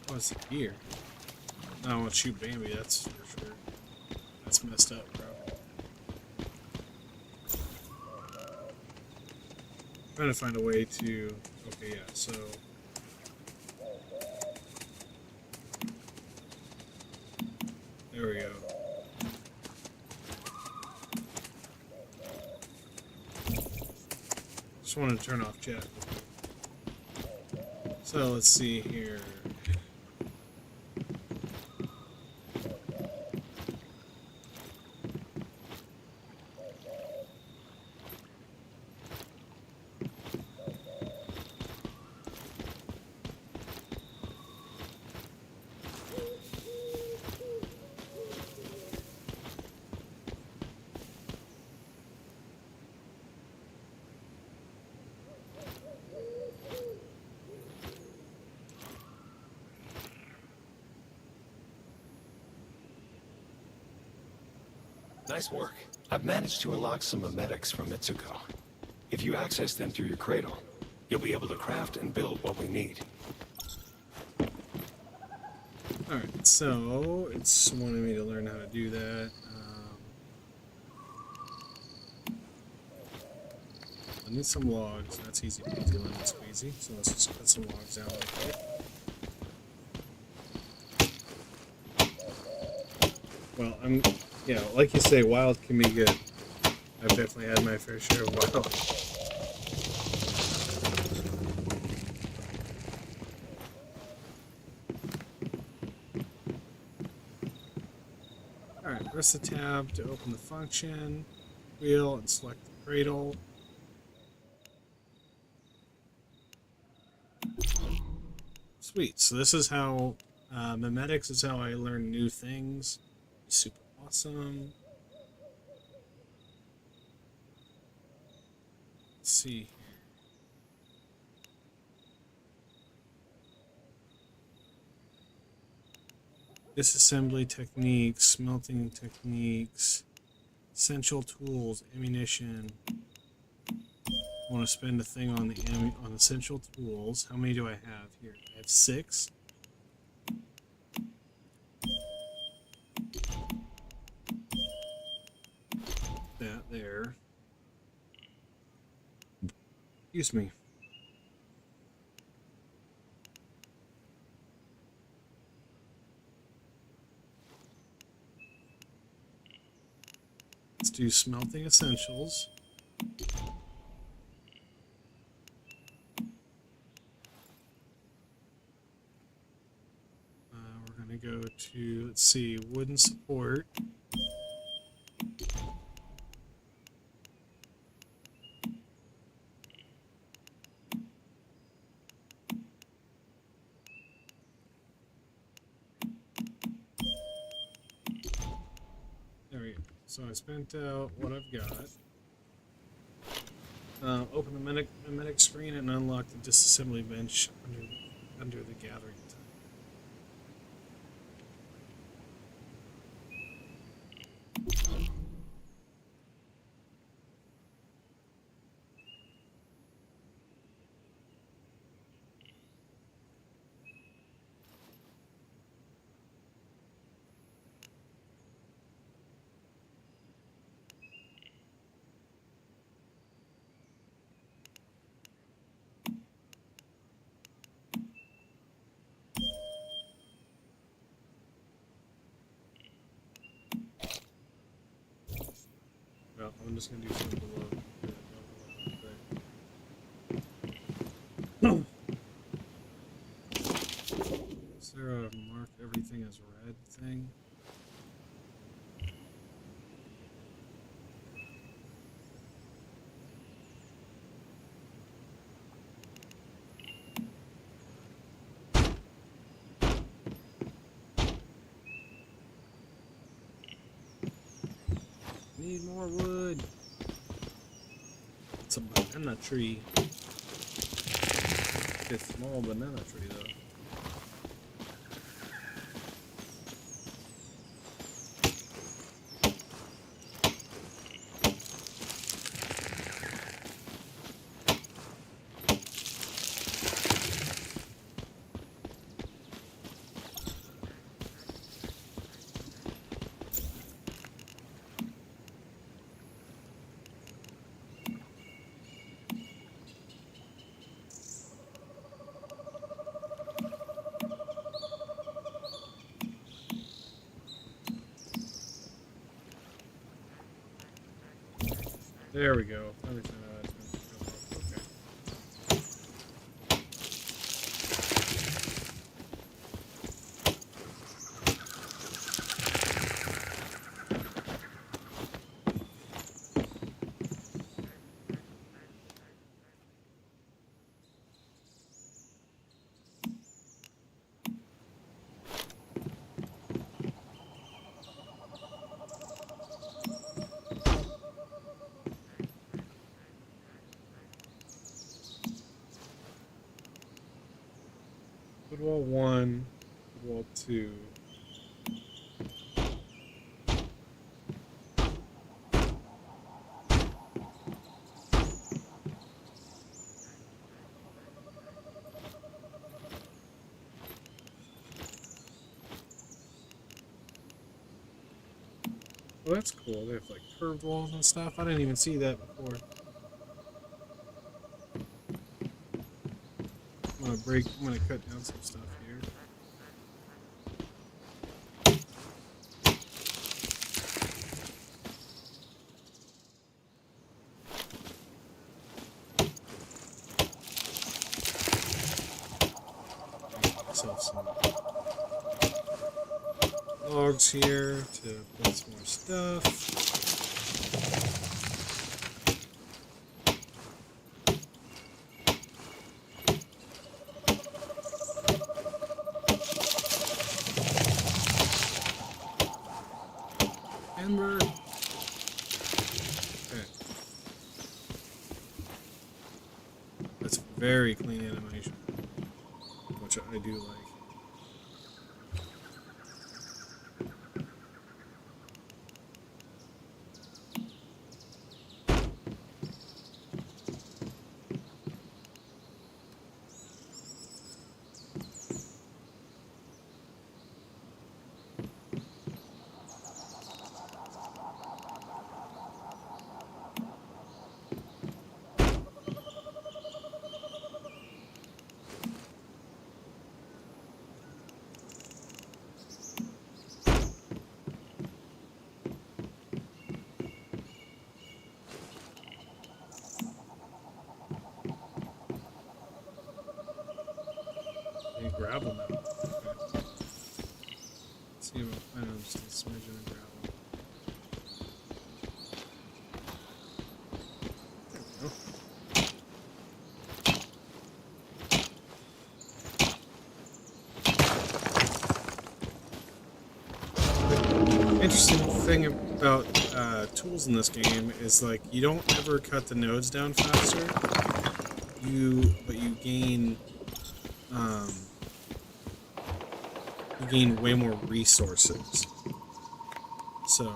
Oh, it's here. I don't want to shoot Bambi, that's for sure. That's messed up, bro. Trying to find a way to... Okay, yeah, so... There we go. Just wanted to turn off chat. So let's see here. Nice work. I've managed to unlock some memetics from Mitsuko. If you access them through your cradle, you'll be able to craft and build what we need. Alright, so it's wanting me to learn how to do that. I need some logs. That's easy peasy, lemon squeezy. So let's just cut some logs down real quick. Well, yeah, like you say, wild can be good. I've definitely had my fair share of wild. Alright, press the tab to open the function, wheel, and select the cradle. Sweet, so this is how, memetics is how I learn new things. Super awesome. Let's see. Disassembly techniques, smelting techniques, essential tools, ammunition. I want to spend a thing on on essential tools. How many do I have here? I have 6. That there. Excuse me. Let's do smelting essentials. We're going to go to, let's see, wooden support. There we go. So I spent out what I've got. Open the medic screen and unlock the disassembly bench under the gathering tab. Well, I'm just going to do some below. Is there a mark everything as red thing? Need more wood. It's a banana tree. It's a small banana tree though. There we go. Everything that's been picked up. Okay. Footwall 1, footwall 2. Well, that's cool. They have like curved walls and stuff. I didn't even see that before. I'm gonna cut down some stuff here. Make myself some logs here to put some more stuff. Ember. Okay. That's very clean animation, which I do like. Gravel now. Okay. Let's see what I know, just a smidgen of gravel. There we go. The interesting thing about tools in this game is like you don't ever cut the nodes down faster. But you gain way more resources. So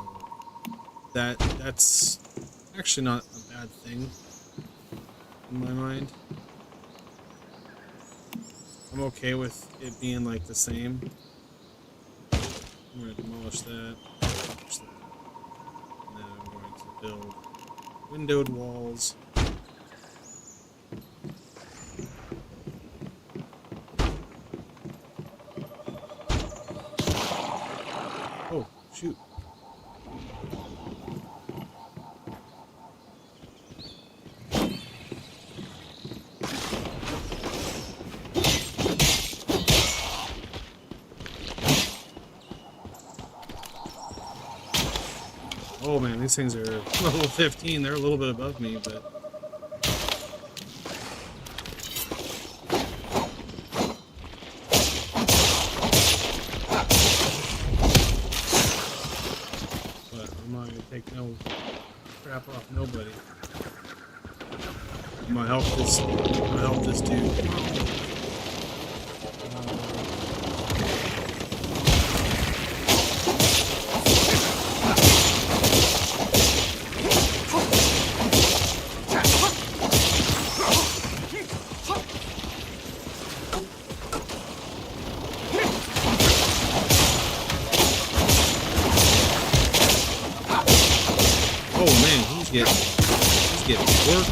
that's actually not a bad thing in my mind. I'm okay with it being like the same. I'm going to demolish that, and then I'm going to build windowed walls. Oh, shoot. Oh man, these things are level 15. They're a little bit above me, but... I'm not gonna take no crap off nobody. I'm gonna help this dude. Oh man, he's getting worked.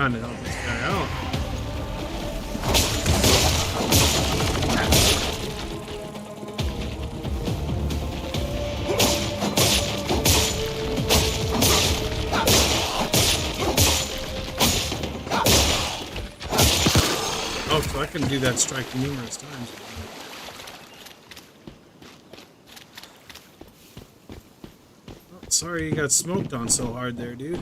trying to help this guy out. Oh, so I can do that strike numerous times. Oh, sorry you got smoked on so hard there, dude.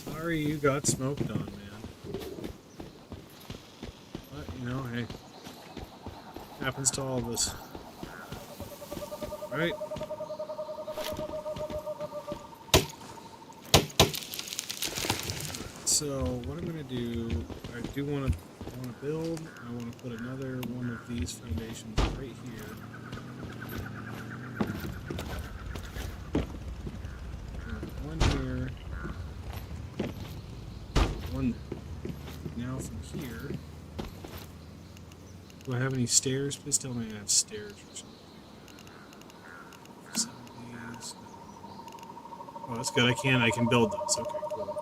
Sorry you got smoked on, man. But, you know, hey. Happens to all of us. Right? So what I'm gonna do, I do want to build. I want to put another one of these foundations right here. One here. One there. Now from here. Do I have any stairs? Please tell me I have stairs or something. Some of these. Oh, that's good. I can build those. Okay, cool.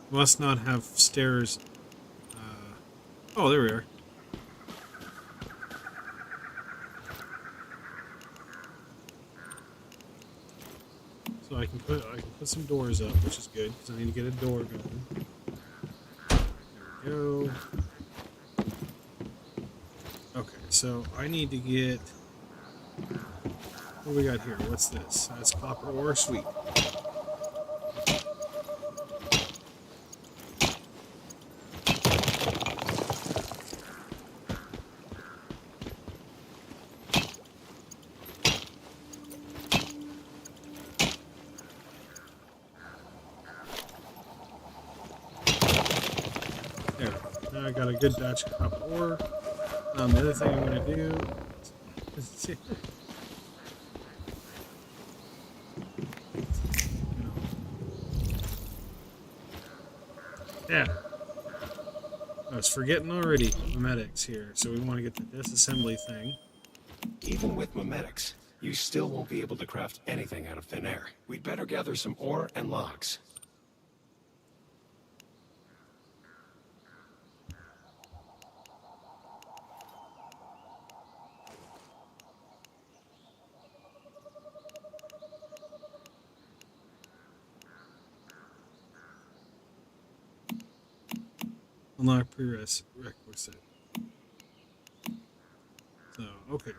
Must not have stairs. Oh, there we are. So I can put some doors up, which is good because I need to get a door going. There we go. Okay, so I need to get. What do we got here? What's this? That's copper ore. Sweet. There. Now I got a good batch of copper ore. The other thing I'm going to do is yeah. I was forgetting already. Memetics here. So we want to get the disassembly thing. Even with memetics, you still won't be able to craft anything out of thin air. We'd better gather some ore and logs. Unlock prerequisite. So, okay.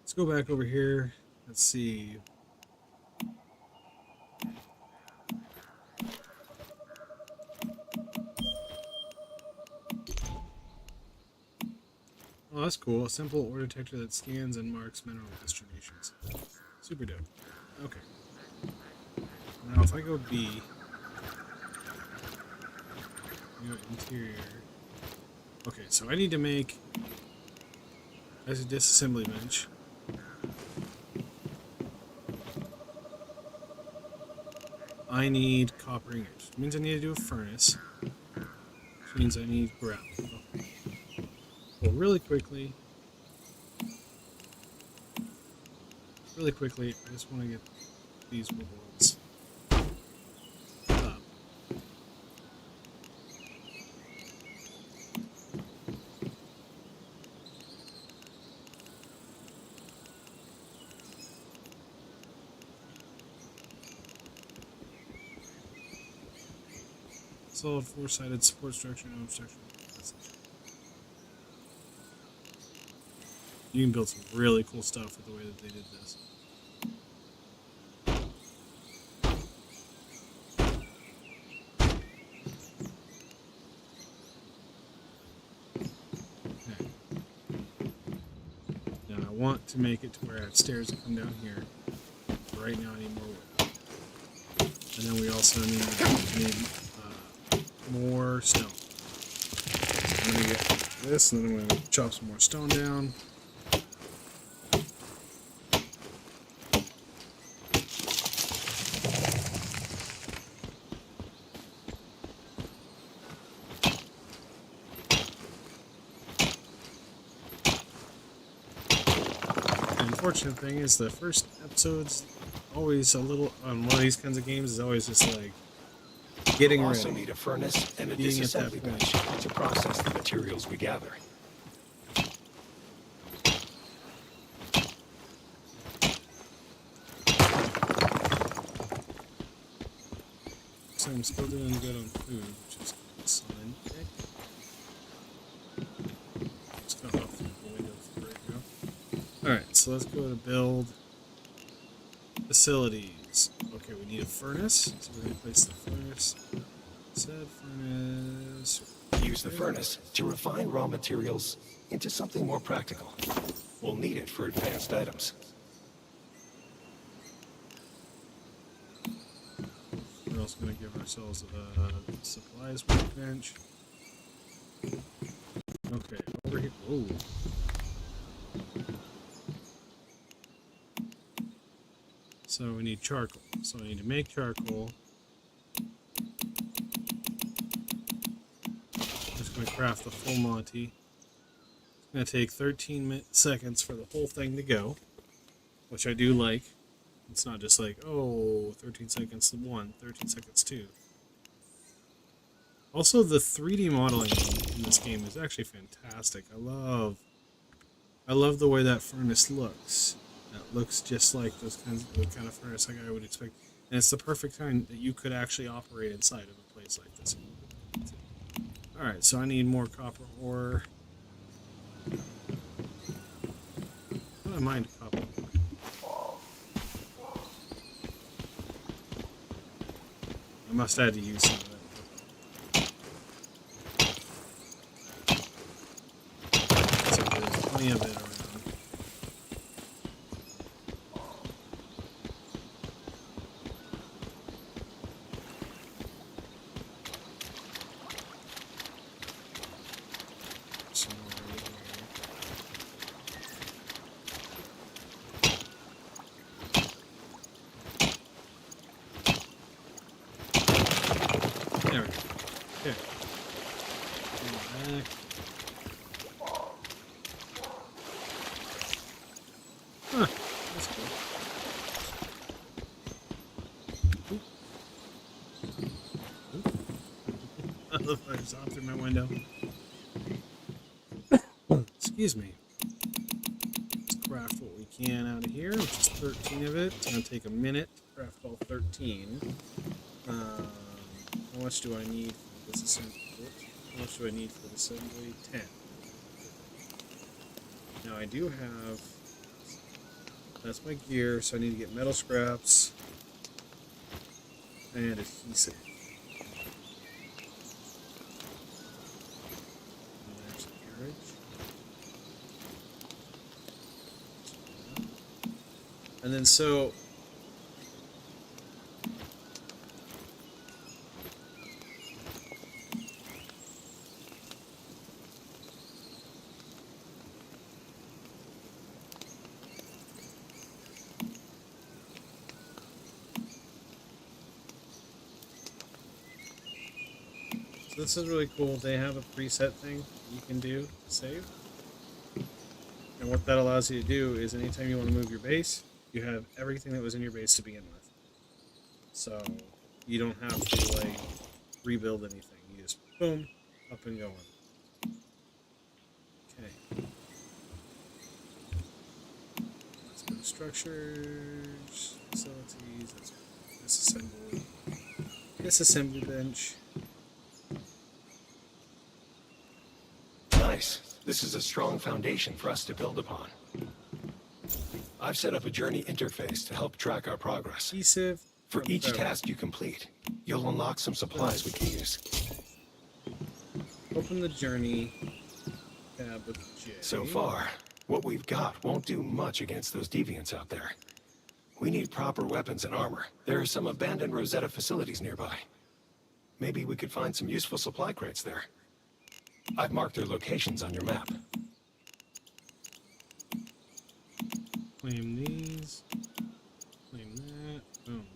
Let's go back over here. Let's see. Oh, that's cool. A simple ore detector that scans and marks mineral distributions. Super dope. Okay. Now, if I go B... interior. Okay, so I need to make as a disassembly bench. I need copper ingots. Which means I need to do a furnace. Which means I need gravel. Okay. Well, really quickly, I just want to get these worlds up. Solid four-sided support structure, no obstruction. You can build some really cool stuff with the way that they did this. Okay. Now I want to make it to where I have stairs that come down here. Right now I need more wood. And then we also need more stone. So I'm going to get this, and then I'm going to chop some more stone down. unfortunate thing is the first episode's always a little on one of these kinds of games is always just like getting We'll also ready. need a furnace and a Being at that disassembly point. bench to process the materials we gather. So I'm still doing good on food, which is a good sign. Just got off the window for right now. Alright, so let's go to build facilities. Okay, we need a furnace, so we're going to place the furnace. Said furnace. Use the furnace to refine raw materials into something more practical. We'll need it for advanced items. We're also going to give ourselves a supplies workbench. Okay, over here. Whoa. So we need charcoal. So I need to make charcoal. Just going to craft the full Monty. It's going to take 13 seconds for the whole thing to go, which I do like. It's not just like, oh, 13 seconds to 1, 13 seconds 2. Also, the 3D modeling in this game is actually fantastic. I love the way that furnace looks. It looks just like the kind of furnace like I would expect. And it's the perfect kind that you could actually operate inside of a place like this. Alright, so I need more copper ore. I don't mind copper ore. I must have to use some of that. So there's plenty of it around. Some more right here. There we go. Okay. Back. Huh. That's cool. Oop. Oop. I love how I saw through my window. Excuse me. Let's craft what we can out of here, which is 13 of it. It's going to take a minute to craft all 13. How much do I need for this assembly? How much do I need for the assembly? 10. Now I do have... That's my gear, so I need to get metal scraps and adhesive. And there's the carriage. And then so... So this is really cool. They have a preset thing you can do to save. And what that allows you to do is anytime you want to move your base, you have everything that was in your base to begin with. So you don't have to like rebuild anything. You just boom, up and going. Okay. Let's go to structures, facilities, let's go to disassembly bench. Nice. This is a strong foundation for us to build upon. I've set up a journey interface to help track our progress. Adhesive. For each task you complete, you'll unlock some supplies we can use. Open the journey tab with J. So far, what we've got won't do much against those deviants out there. We need proper weapons and armor. There are some abandoned Rosetta facilities nearby. Maybe we could find some useful supply crates there. I've marked their locations on your map. Claim these. Claim that. Boom.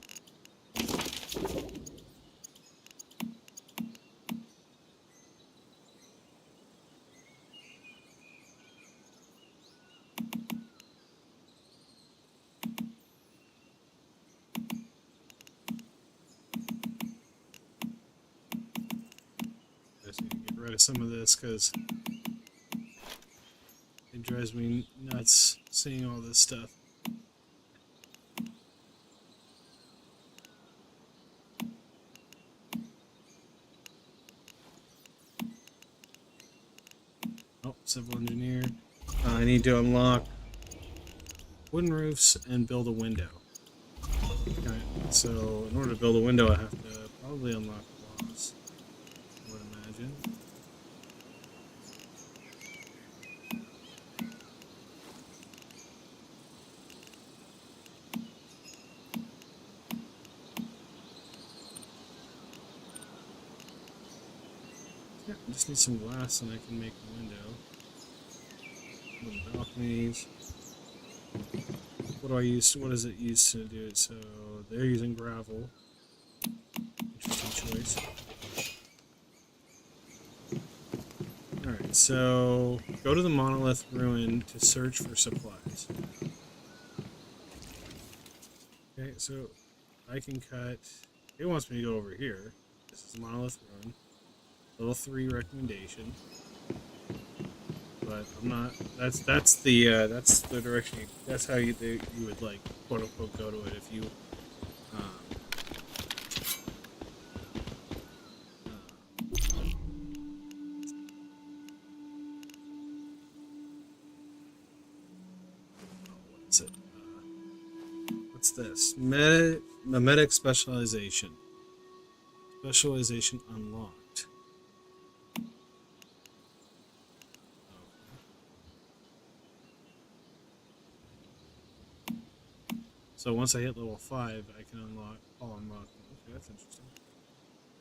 rid of some of this because it drives me nuts seeing all this stuff. Oh, civil engineer. I need to unlock wooden roofs and build a window. Okay, so in order to build a window, I have to probably unlock walls, I would imagine. Yeah, I just need some glass and I can make a window. Little balconies. What do I use? What does it use to do it? So they're using gravel. Interesting choice. Alright, so go to the monolith ruin to search for supplies. Okay, so I can cut. It wants me to go over here. This is the monolith ruin. Level 3 recommendation. But I'm not. That's the direction. That's how you would like quote unquote go to it if you. What's it? What's this? Medic specialization. Specialization unlocked. So once I hit level 5, I can unlock all unlock. Okay, that's interesting.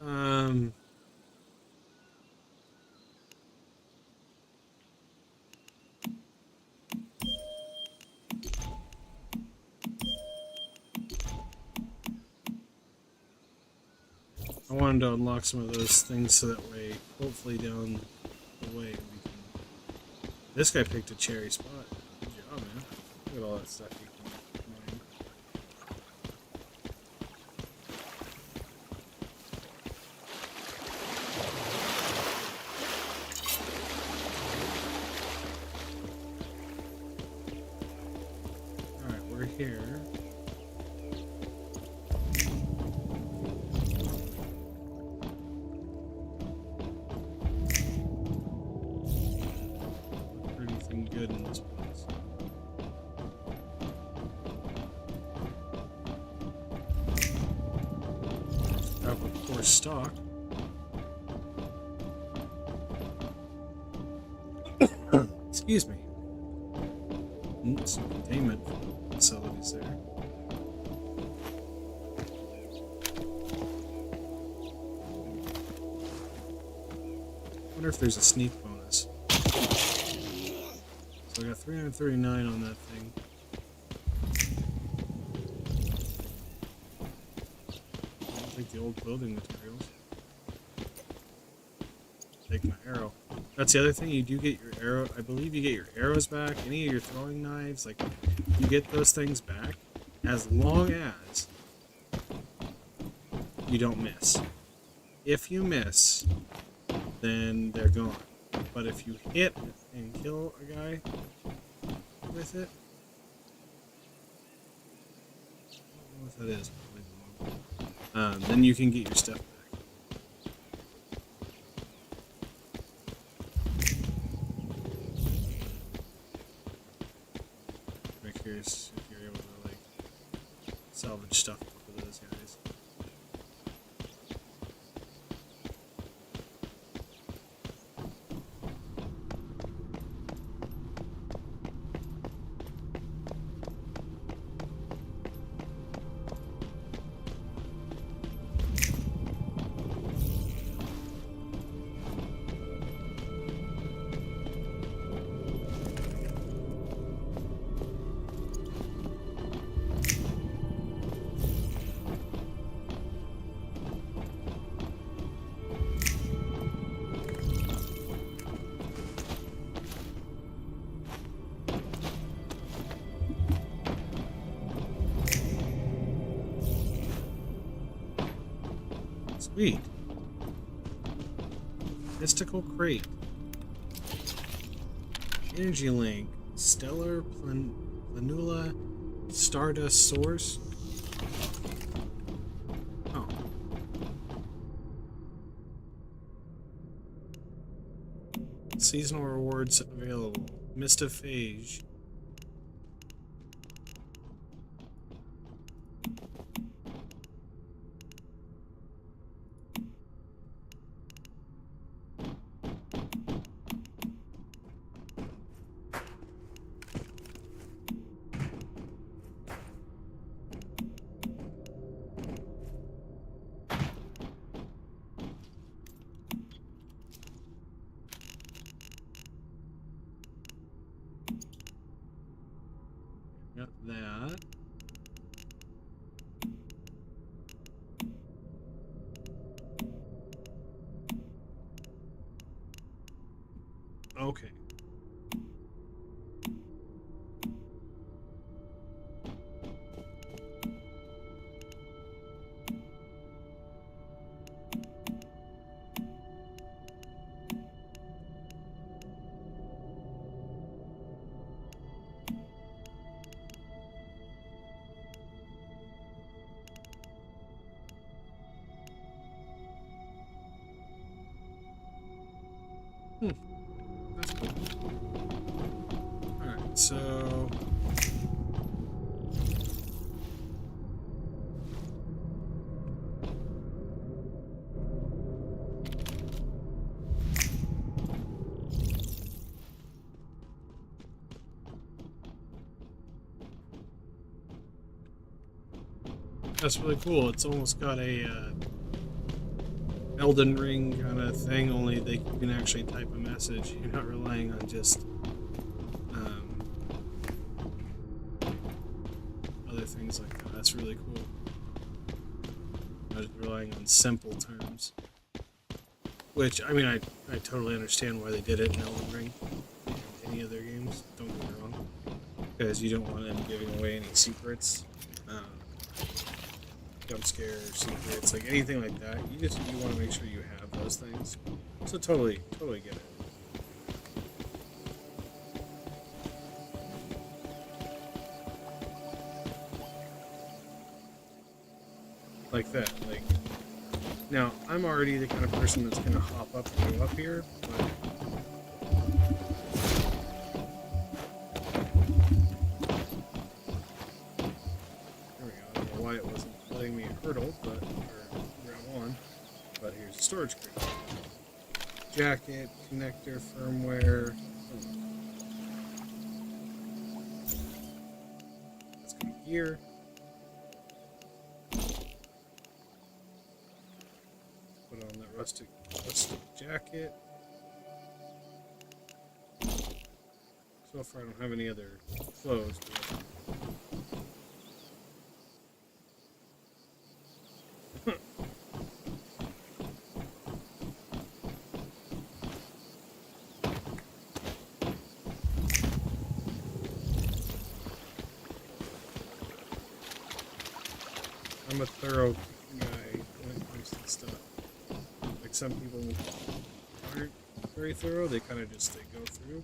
I wanted to unlock some of those things so that way, hopefully down the way, we can. This guy picked a cherry spot. Good job, man. Look at all that stuff you can mine. Alright, we're here. Anything good in this place? Up of course stock. Excuse me. Some containment facilities there. Wonder if there's a sneak bonus. So I got 339 on that thing. I don't take the old building materials. Take my arrow. That's the other thing, you do get your arrow. I believe you get your arrows back. Any of your throwing knives, like, you get those things back as long as you don't miss. If you miss, then they're gone. But if you hit and kill a guy with it, I don't know what that is, probably. Then you can get your stuff back. I'm curious if you're able to like salvage stuff off of those guys. Sweet. Mystical Crate. Energy Link. Stellar Planula Stardust Source. Oh. Seasonal rewards available. Mystophage. Got that. Okay. That's cool. Alright, so... That's really cool. It's almost got a Elden Ring kind of thing, only you can actually type a message. You're not relying on just other things like that. That's really cool. Not just relying on simple terms. Which, I mean, I totally understand why they did it in Elden Ring and any other games. Don't get me wrong. Because you don't want them giving away any secrets. Jump scare, secrets, like anything like that. You want to make sure you have those things. So totally get it. Like that, like now I'm already the kind of person that's gonna hop up and go up here, but hurdle, but round one. But here's the storage crate. Jacket, connector, firmware. Let's go here. Put on that rustic jacket. So far, I don't have any other clothes. I'm a thorough guy when it comes to this stuff. Like some people aren't very thorough, they kind of just go through.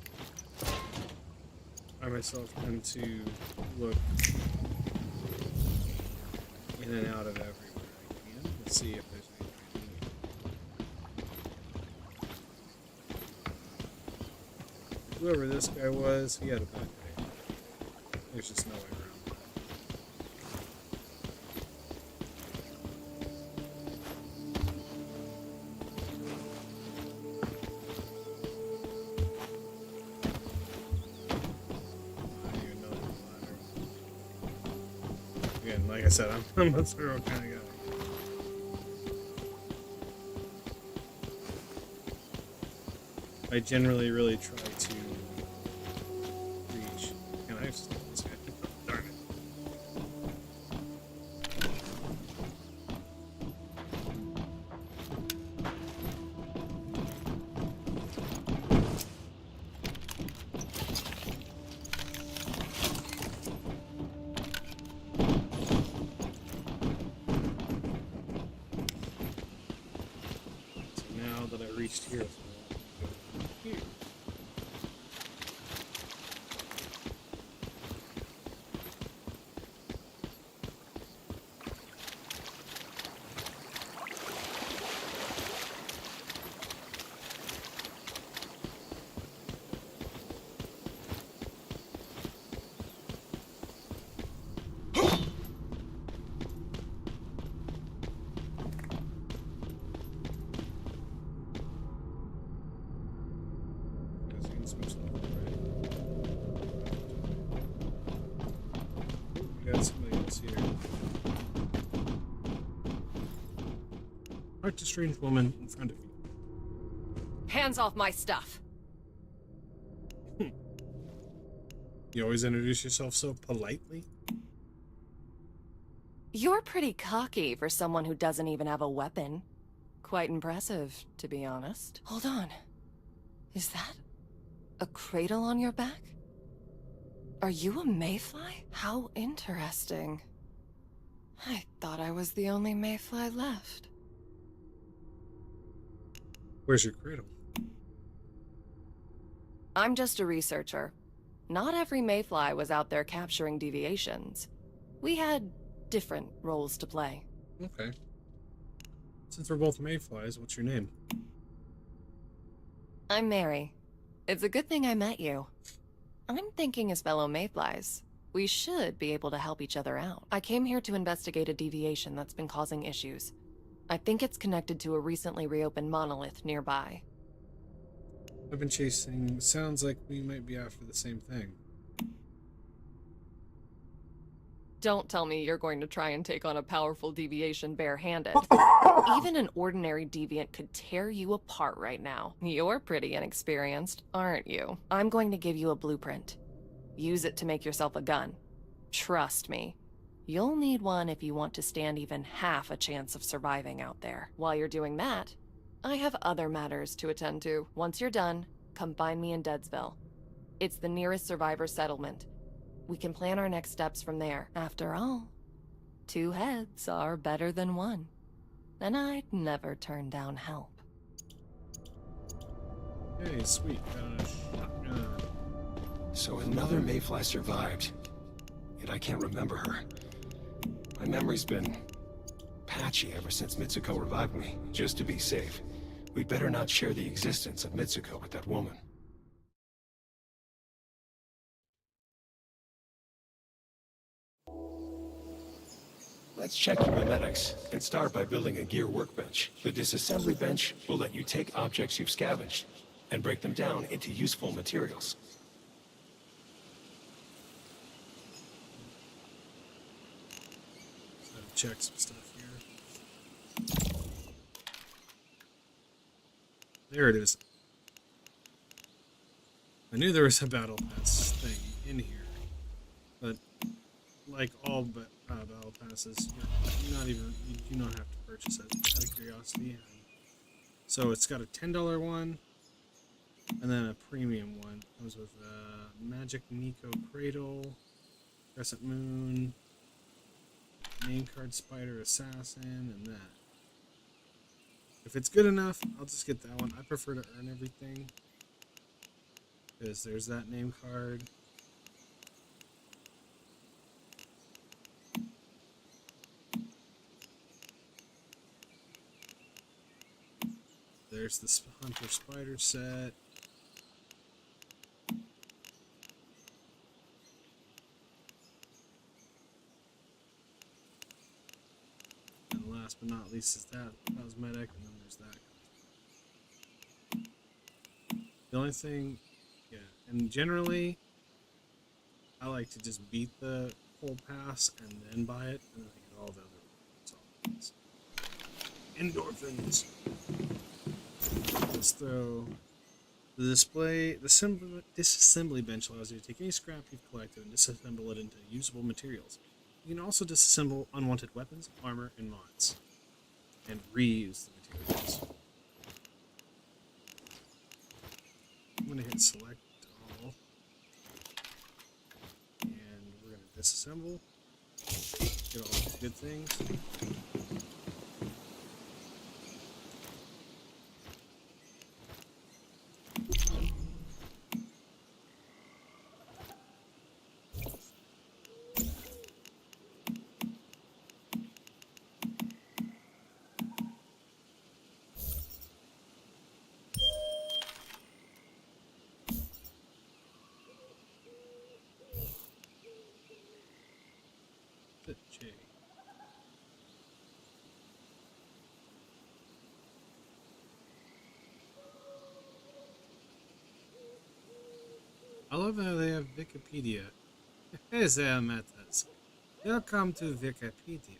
I myself tend to look in and out of everywhere I can to see if there's anything I need. Whoever this guy was, he had a bad day. There's just no way around. Like I said, I'm a thorough kind of guy. I generally really try to reach. Can I just this guy? Darn it. now that I reached here. So I'll go here. Talk to strange woman in front of you. Hands off my stuff. You always introduce yourself so politely. You're pretty cocky for someone who doesn't even have a weapon. Quite impressive, to be honest. Hold on. Is that a cradle on your back? Are you a mayfly? How interesting. I thought I was the only mayfly left. Where's your cradle? I'm just a researcher. Not every mayfly was out there capturing deviations. We had different roles to play. Okay. Since we're both mayflies, what's your name? I'm Mary. It's a good thing I met you. I'm thinking as fellow mayflies, we should be able to help each other out. I came here to investigate a deviation that's been causing issues. I think it's connected to a recently reopened monolith nearby. I've been chasing. Sounds like we might be after the same thing. Don't tell me you're going to try and take on a powerful deviation barehanded. Even an ordinary deviant could tear you apart right now. You're pretty inexperienced, aren't you? I'm going to give you a blueprint. Use it to make yourself a gun. Trust me. You'll need one if you want to stand even half a chance of surviving out there. While you're doing that, I have other matters to attend to. Once you're done, come find me in Deadsville. It's the nearest survivor settlement. We can plan our next steps from there. After all, 2 heads are better than 1. And I'd never turn down help. Hey, sweet. Got a shotgun. So another mayfly survived. Yet I can't remember her. My memory's been patchy ever since Mitsuko revived me. Just to be safe, we'd better not share the existence of Mitsuko with that woman. Let's check your memetics and start by building a gear workbench. The disassembly bench will let you take objects you've scavenged and break them down into useful materials. Check some stuff here. There it is. I knew there was a battle pass thing in here, but like all battle passes, you do not have to purchase it out of curiosity. So it's got a $10 one, and then a premium one. Comes with Magic Nico Cradle, Crescent Moon, Name Card Spider Assassin, and that. If it's good enough, I'll just get that one. I prefer to earn everything, because there's that name card. There's the Hunter Spider set. And last but not least is that cosmetic, and then there's that. The only thing, yeah, and generally, I like to just beat the whole pass and then buy it, and then I get all the other ones. Endorphins. Let's throw the display. The disassembly bench allows you to take any scrap you've collected and disassemble it into usable materials. You can also disassemble unwanted weapons, armor, and mods, and reuse the materials. I'm going to hit select all, and we're going to disassemble, get all the good things. I love how they have Wikipedia. Hey there, matters. Welcome to Wikipedia.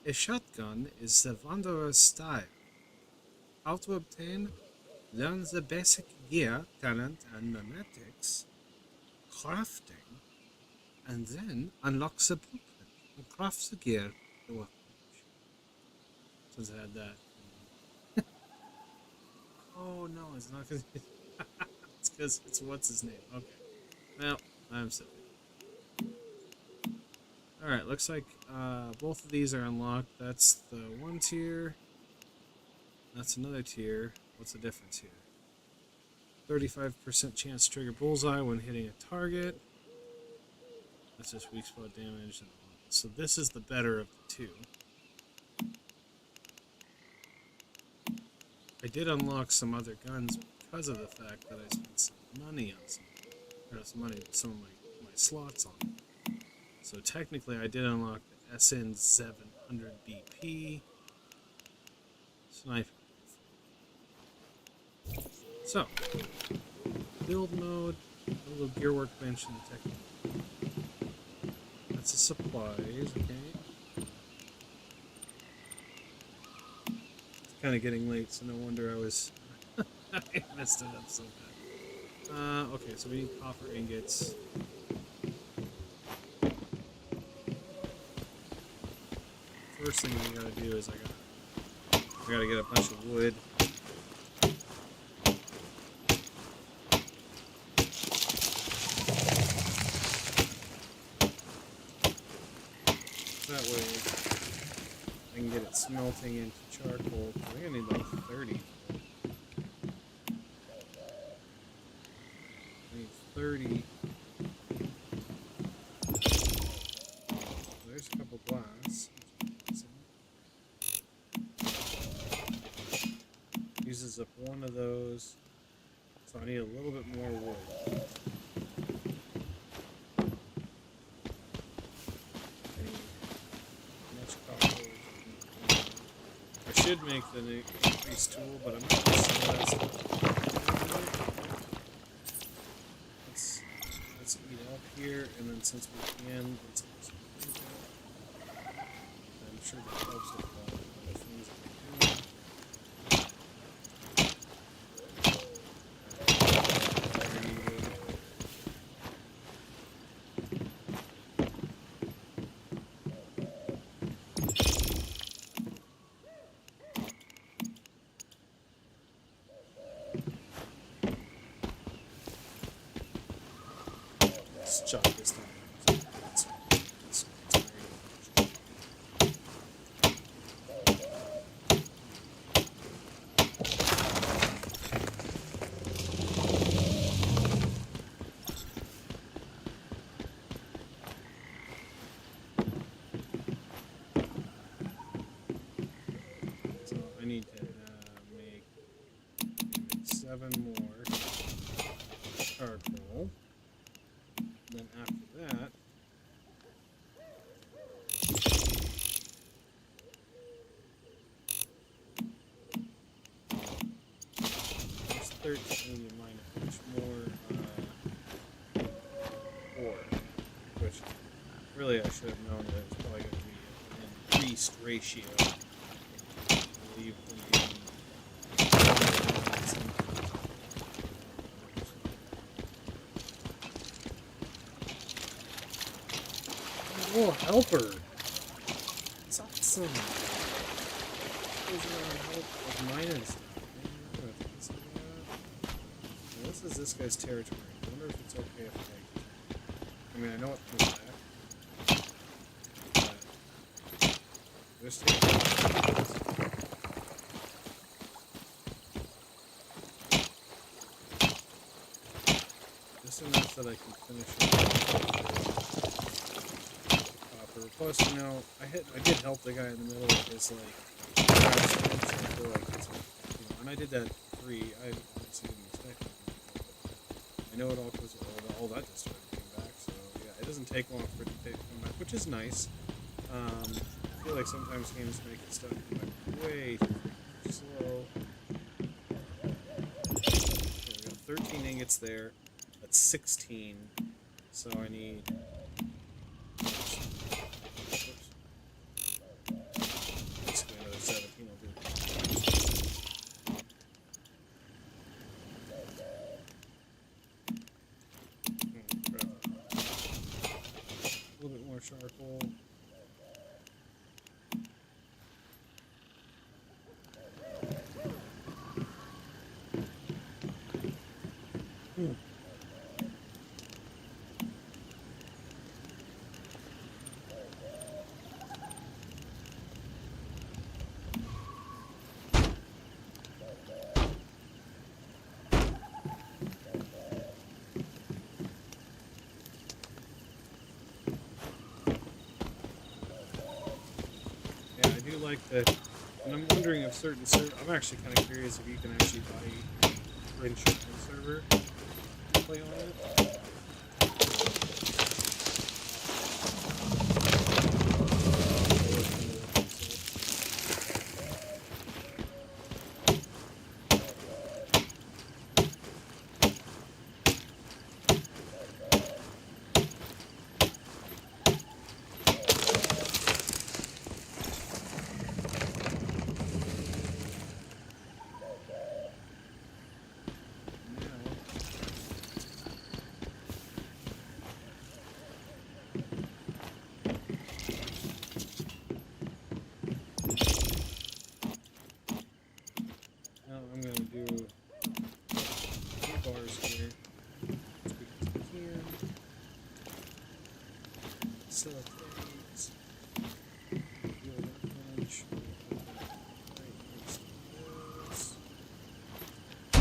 A shotgun is the Wanderer's style. How to obtain? Learn the basic gear, talent, and memetics. Crafting. And then unlock the blueprint and craft the gear to workbench. Since I had that. Oh no, it's not because it's because it's what's his name. Okay. Well, I'm silly. Alright, looks like both of these are unlocked. That's the one tier. That's another tier. What's the difference here? 35% chance to trigger bullseye when hitting a target. That's just weak spot damage. So this is the better of the two. I did unlock some other guns because of the fact that I spent some money on some of my slots on them. So technically I did unlock the SN 700 BP sniper. So, build mode, a little gear workbench and technical. That's the supplies, okay. It's kind of getting late, so no wonder I was I messed it up so bad. Okay, so we need copper ingots. First thing we gotta do is I gotta get a bunch of wood. That way I can get it smelting into charcoal. I'm gonna need like 30. I need 30. There's a couple glass. Uses up one of those. So I need a little bit more wood. I should make the increased tool, but I'm not going to sell that stuff. Let's eat up here, and then since we can, let's I'm sure that helps with other things that we're doing. Let's chop this down. It's so I need to make 7 more charcoal. Then after that, there's 13 in mine, much more ore, which really I should have known that it's probably going to be an increased ratio. I believe oh, helper! It's awesome! Goes around help with mine and stuff. Now, this is this guy's territory. I wonder if it's okay if I mean, I know it comes back. But this just enough that I can finish it. Plus, you know, I did help the guy in the middle of his, and I did that free. I obviously didn't expect it. I know it all goes, all that just started coming back, so yeah, it doesn't take long for it to come back, which is nice. I feel like sometimes games make it stuff come back way too slow. Okay, we got 13 ingots there. A That's 16. So I need. Oops. Basically another 17 will do. A little bit more charcoal. Yeah, I do like that. And I'm wondering if certain I'm actually kind of curious if you can actually buy French server to play on it. Now I'm going to do 2 bars here. As big as I can. Select workbench.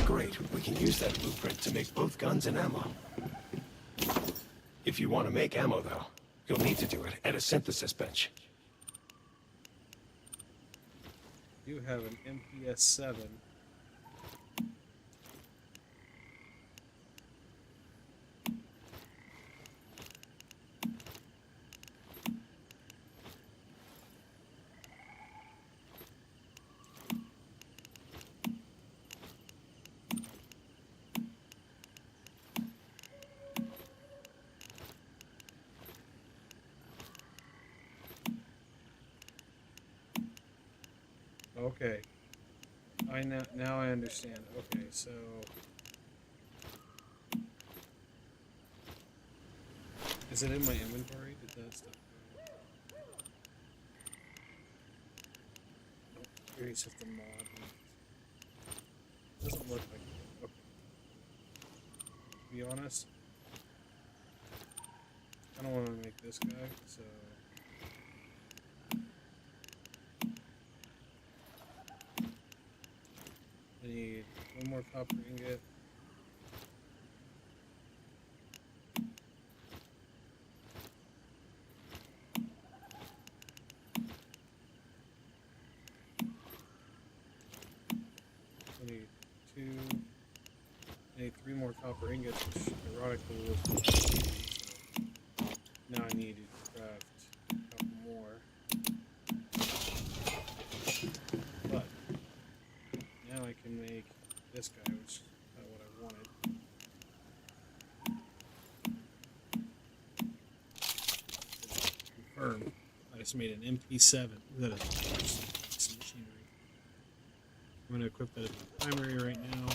Great, we can use that blueprint to make both guns and ammo. If you want to make ammo, though, you'll need to do it at a synthesis bench. You have an MPS 7. Okay. Now I understand. Okay, so is it in my inventory? Did that stuff go? Nope. Curious if the mod doesn't look like it. Okay. To be honest, I don't want to make this guy, so I need 1 more copper ingot. I need 2. I need 3 more copper ingots, which ironically was so now I need to craft a couple more. But now I can make this guy, which is not what I wanted. Confirm. I just made an MP7. That is some machinery. I'm going to equip that as my primary right now.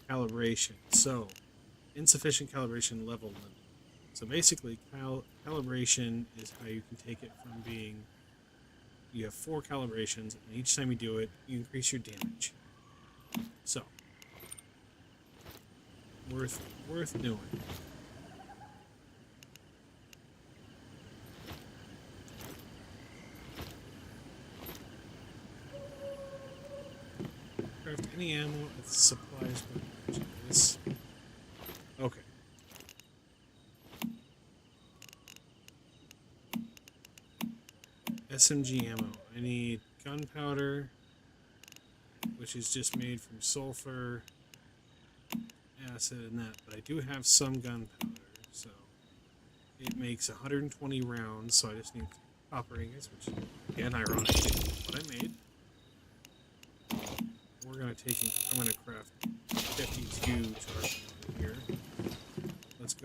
Calibration. So, insufficient calibration level limit. So basically, calibration is how you can take it from being, you have 4 calibrations, and each time you do it, you increase your damage. So, worth doing. Craft any ammo at the supplies purchase. Okay. SMG ammo. I need gunpowder, which is just made from sulfur, acid, and that. But I do have some gunpowder, so it makes 120 rounds. So I just need copper ingots, which, again, ironically, is what I made. We're gonna take. I'm gonna craft 52 charcoal.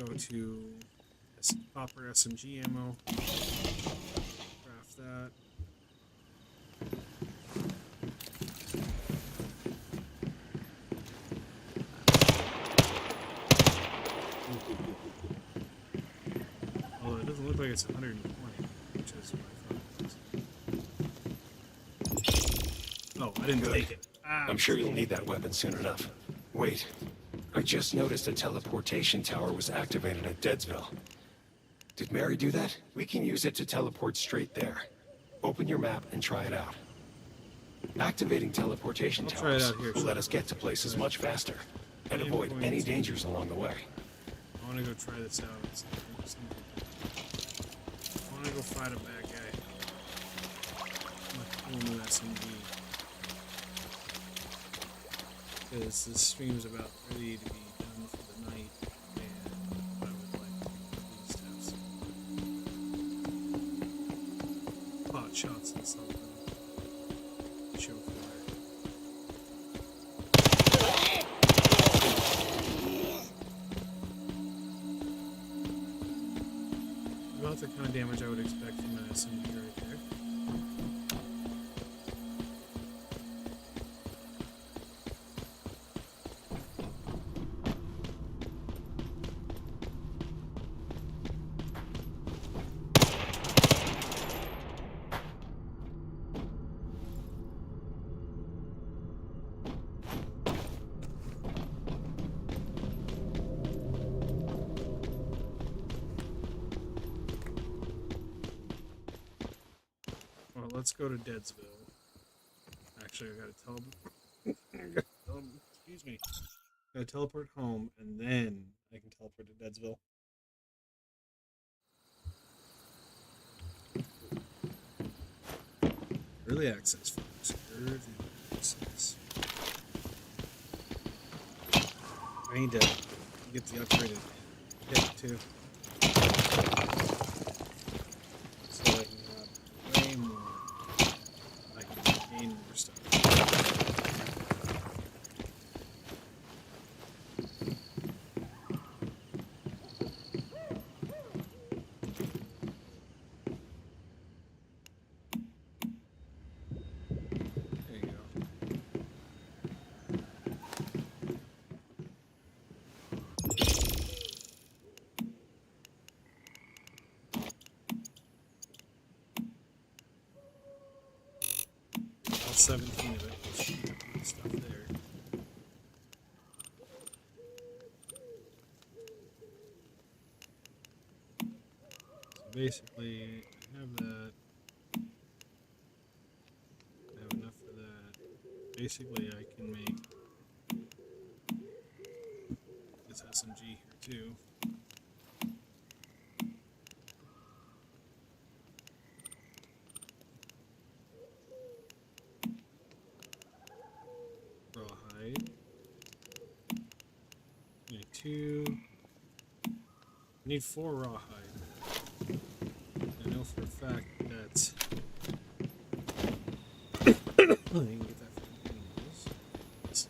go to copper SMG ammo. Craft that. Although it doesn't look like it's 120, which is what I thought it was. Oh, I didn't Good. take it. Ah, I'm sure you'll need that weapon soon enough. Wait. I just noticed a teleportation tower was activated at Deadsville. Did Mary do that? We can use it to teleport straight there. Open your map and try it out. Activating teleportation I'll try it towers out here, will so- let us get to places much faster and I'm avoid going any to- dangers along the way. I want to go try this out. I want to go fight a bad guy. My cool new SMG. Because this stream's about ready to be done for the night, and I would like to at least have some pot shots and something to show for it. About the kind of damage I would expect from an SMG right there. Well, let's go to Deadsville. Actually, I gotta excuse me. Gotta teleport home, and then I can teleport to Deadsville. Early access, folks. Early access. I need to get the upgraded hit too. So I can have way more. I can gain more stuff. There you go. All 17 of it. Let's keep the stuff there. So basically, I have that. I have enough for that. Basically, I can make this SMG here too. Rawhide. Need 2. I need 4 rawhide. I know for a fact that I can get that from animals. Let's see.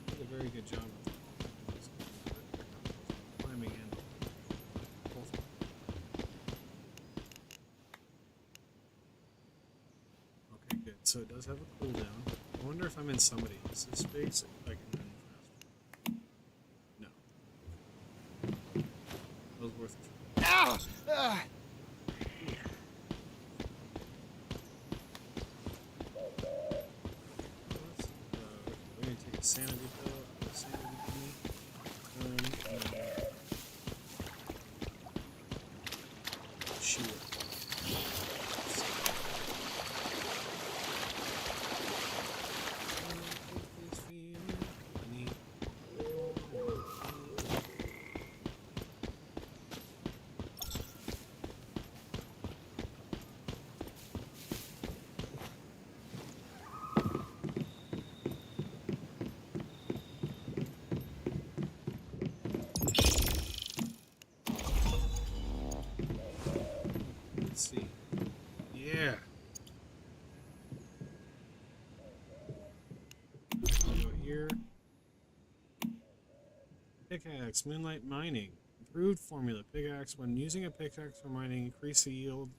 Did a very good job of climbing in. Both. Okay, good. So it does have a cooldown. I wonder if I'm in somebody else's space, if I can run faster. No. That was worth it. We're gonna take a sanity pill, a sanity and shield. Please feel Let's see. Yeah. I can go here. Pickaxe, moonlight mining. Improved formula. Pickaxe. When using a pickaxe for mining, increase the yield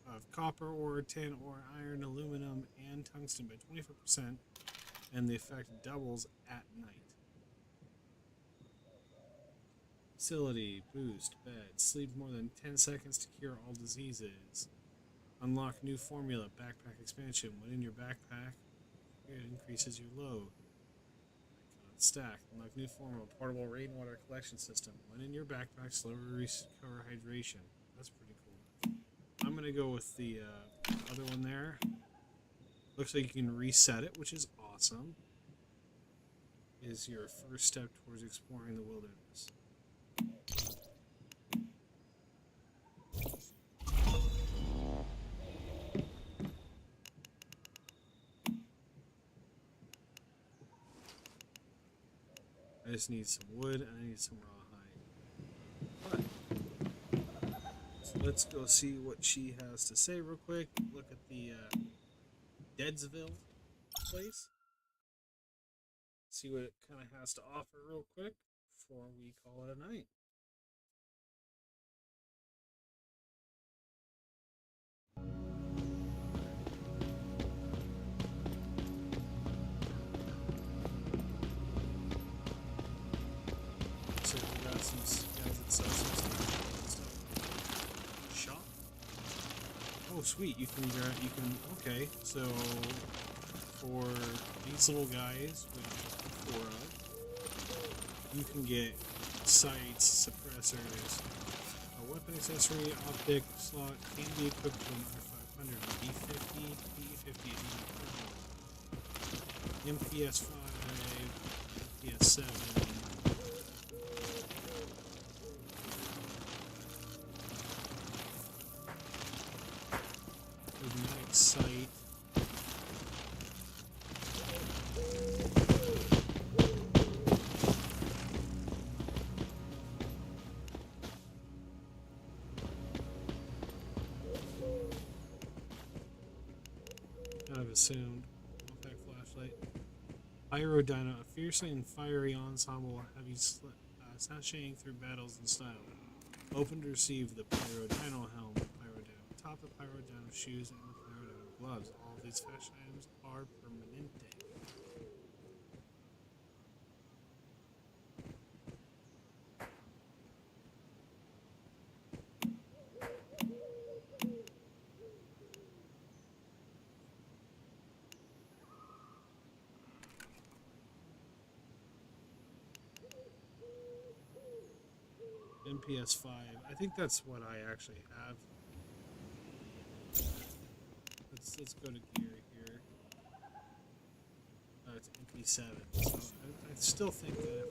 of copper ore, tin ore, iron, aluminum, and tungsten by 24%, and the effect doubles at night. Facility, boost, bed, sleep more than 10 seconds to cure all diseases. Unlock new formula, backpack expansion. When in your backpack, it increases your load. Stack. Unlock new formula, portable rainwater collection system. When in your backpack, slower recover hydration. That's pretty cool. I'm gonna go with the other one there. Looks like you can reset it, which is awesome. Is your first step towards exploring the wilderness. I just need some wood and I need some raw hide. But, so let's go see what she has to say real quick. Look at the Deadsville place. See what it kind of has to offer real quick before we call it a night. So we got some guys that sell some stuff. Shop. Oh, sweet! You can okay. So for these little guys with 4 you can get sights, suppressors, a weapon accessory, optic slot, can be equipped with R500, B50, P50, MPS 5, MPS 7. Magnetic sight. Kind of assumed. Compact flashlight. Pyrodino, a fiercely and fiery ensemble heavy sashaying through battles in style. Open to receive the Pyrodino helm, Pyrodino top, the Pyrodino shoes, and the Pyrodino gloves. All of these fashion items are permanente. MPS 5. I think that's what I actually have. Let's go to gear here. It's MP7. So I still think that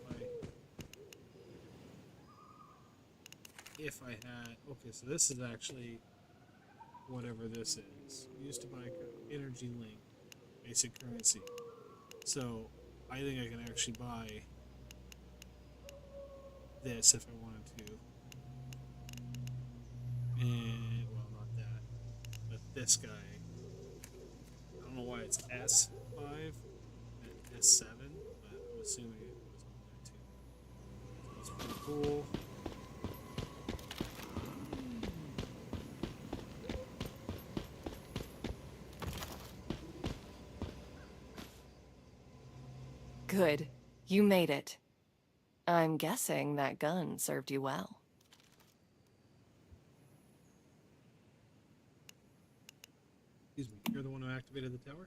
if I had, okay, so this is actually whatever this is. Used to buy energy link, basic currency. So I think I can actually buy this if I wanted to. And, well, not that. But this guy. I don't know why it's S5 and S7, but I'm assuming it was on there too. So that's pretty cool. Good. You made it. I'm guessing that gun served you well. Excuse me, you're the one who activated the tower?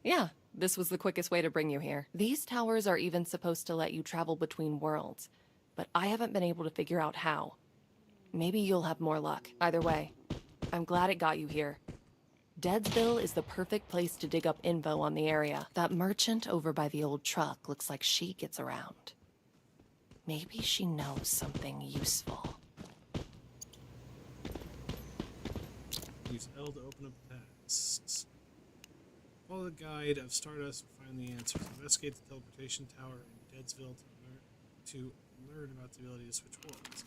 Yeah, this was the quickest way to bring you here. These towers are even supposed to let you travel between worlds, but I haven't been able to figure out how. Maybe you'll have more luck. Either way, I'm glad it got you here. Deadsville is the perfect place to dig up info on the area. That merchant over by the old truck looks like she gets around. Maybe she knows something useful. Use L to open up tasks. Follow the guide of Stardust and find the answers. Investigate the teleportation tower in Deadsville to learn about the ability to switch worlds.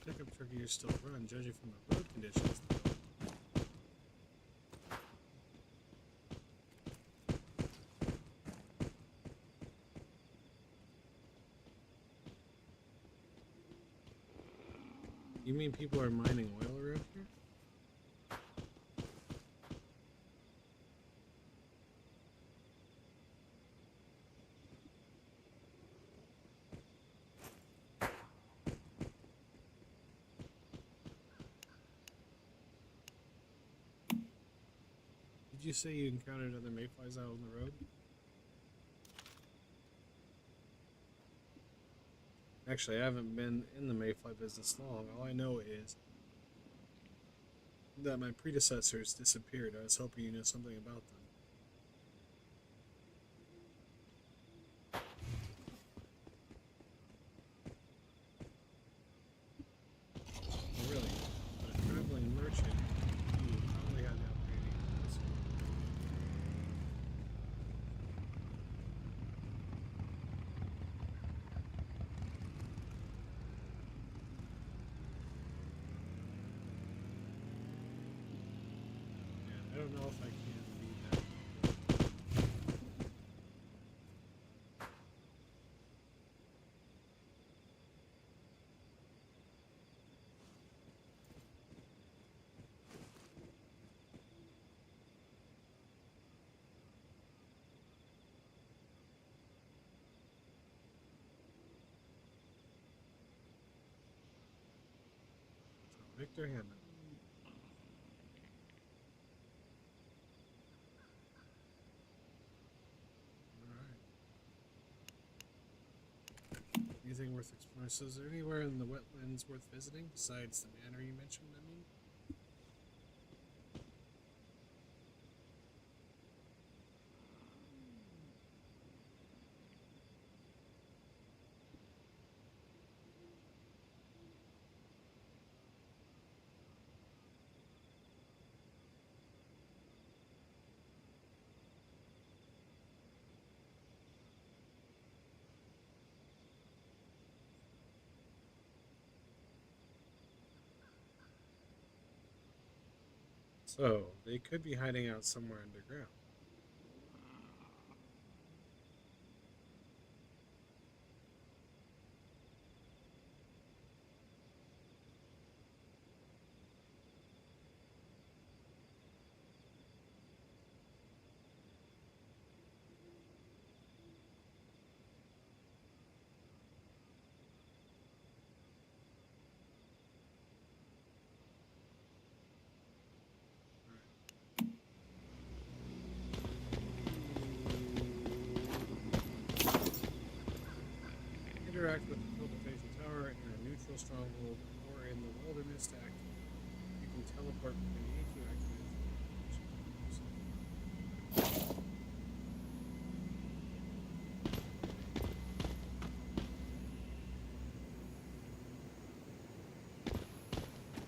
pickup truck of yours still run, judging from the road conditions, though. You mean people are mining oil around here? Did you say you encountered other mayflies out on the road? Actually, I haven't been in the mayfly business long. All I know is that my predecessors disappeared. I was hoping you knew something about them. Oh, really? But a traveling merchant, you probably had the opportunity to do this. Yeah, I don't know if I can be that. So, Victor Hammond. Alright. Anything worth exploring? So is there anywhere in the wetlands worth visiting besides the manor you mentioned, I mean? So, they could be hiding out somewhere underground. Interact with the cultivation tower in a neutral stronghold or in the wilderness to activate. You can teleport between any two activated.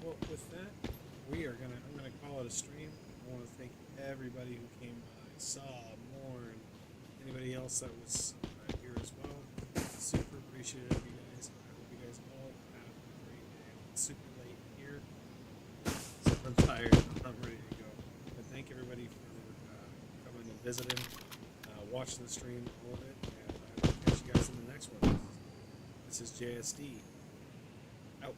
Well, with that, I'm gonna call it a stream. I want to thank everybody who came by, saw, mourned, anybody else that was here as well. Super appreciative of you guys. I hope you guys all have a great day. It's super late here, so I'm tired. I'm ready to go. But thank everybody for coming and visiting, watching the stream, all of it, and I will catch you guys in the next one. This is JSD out.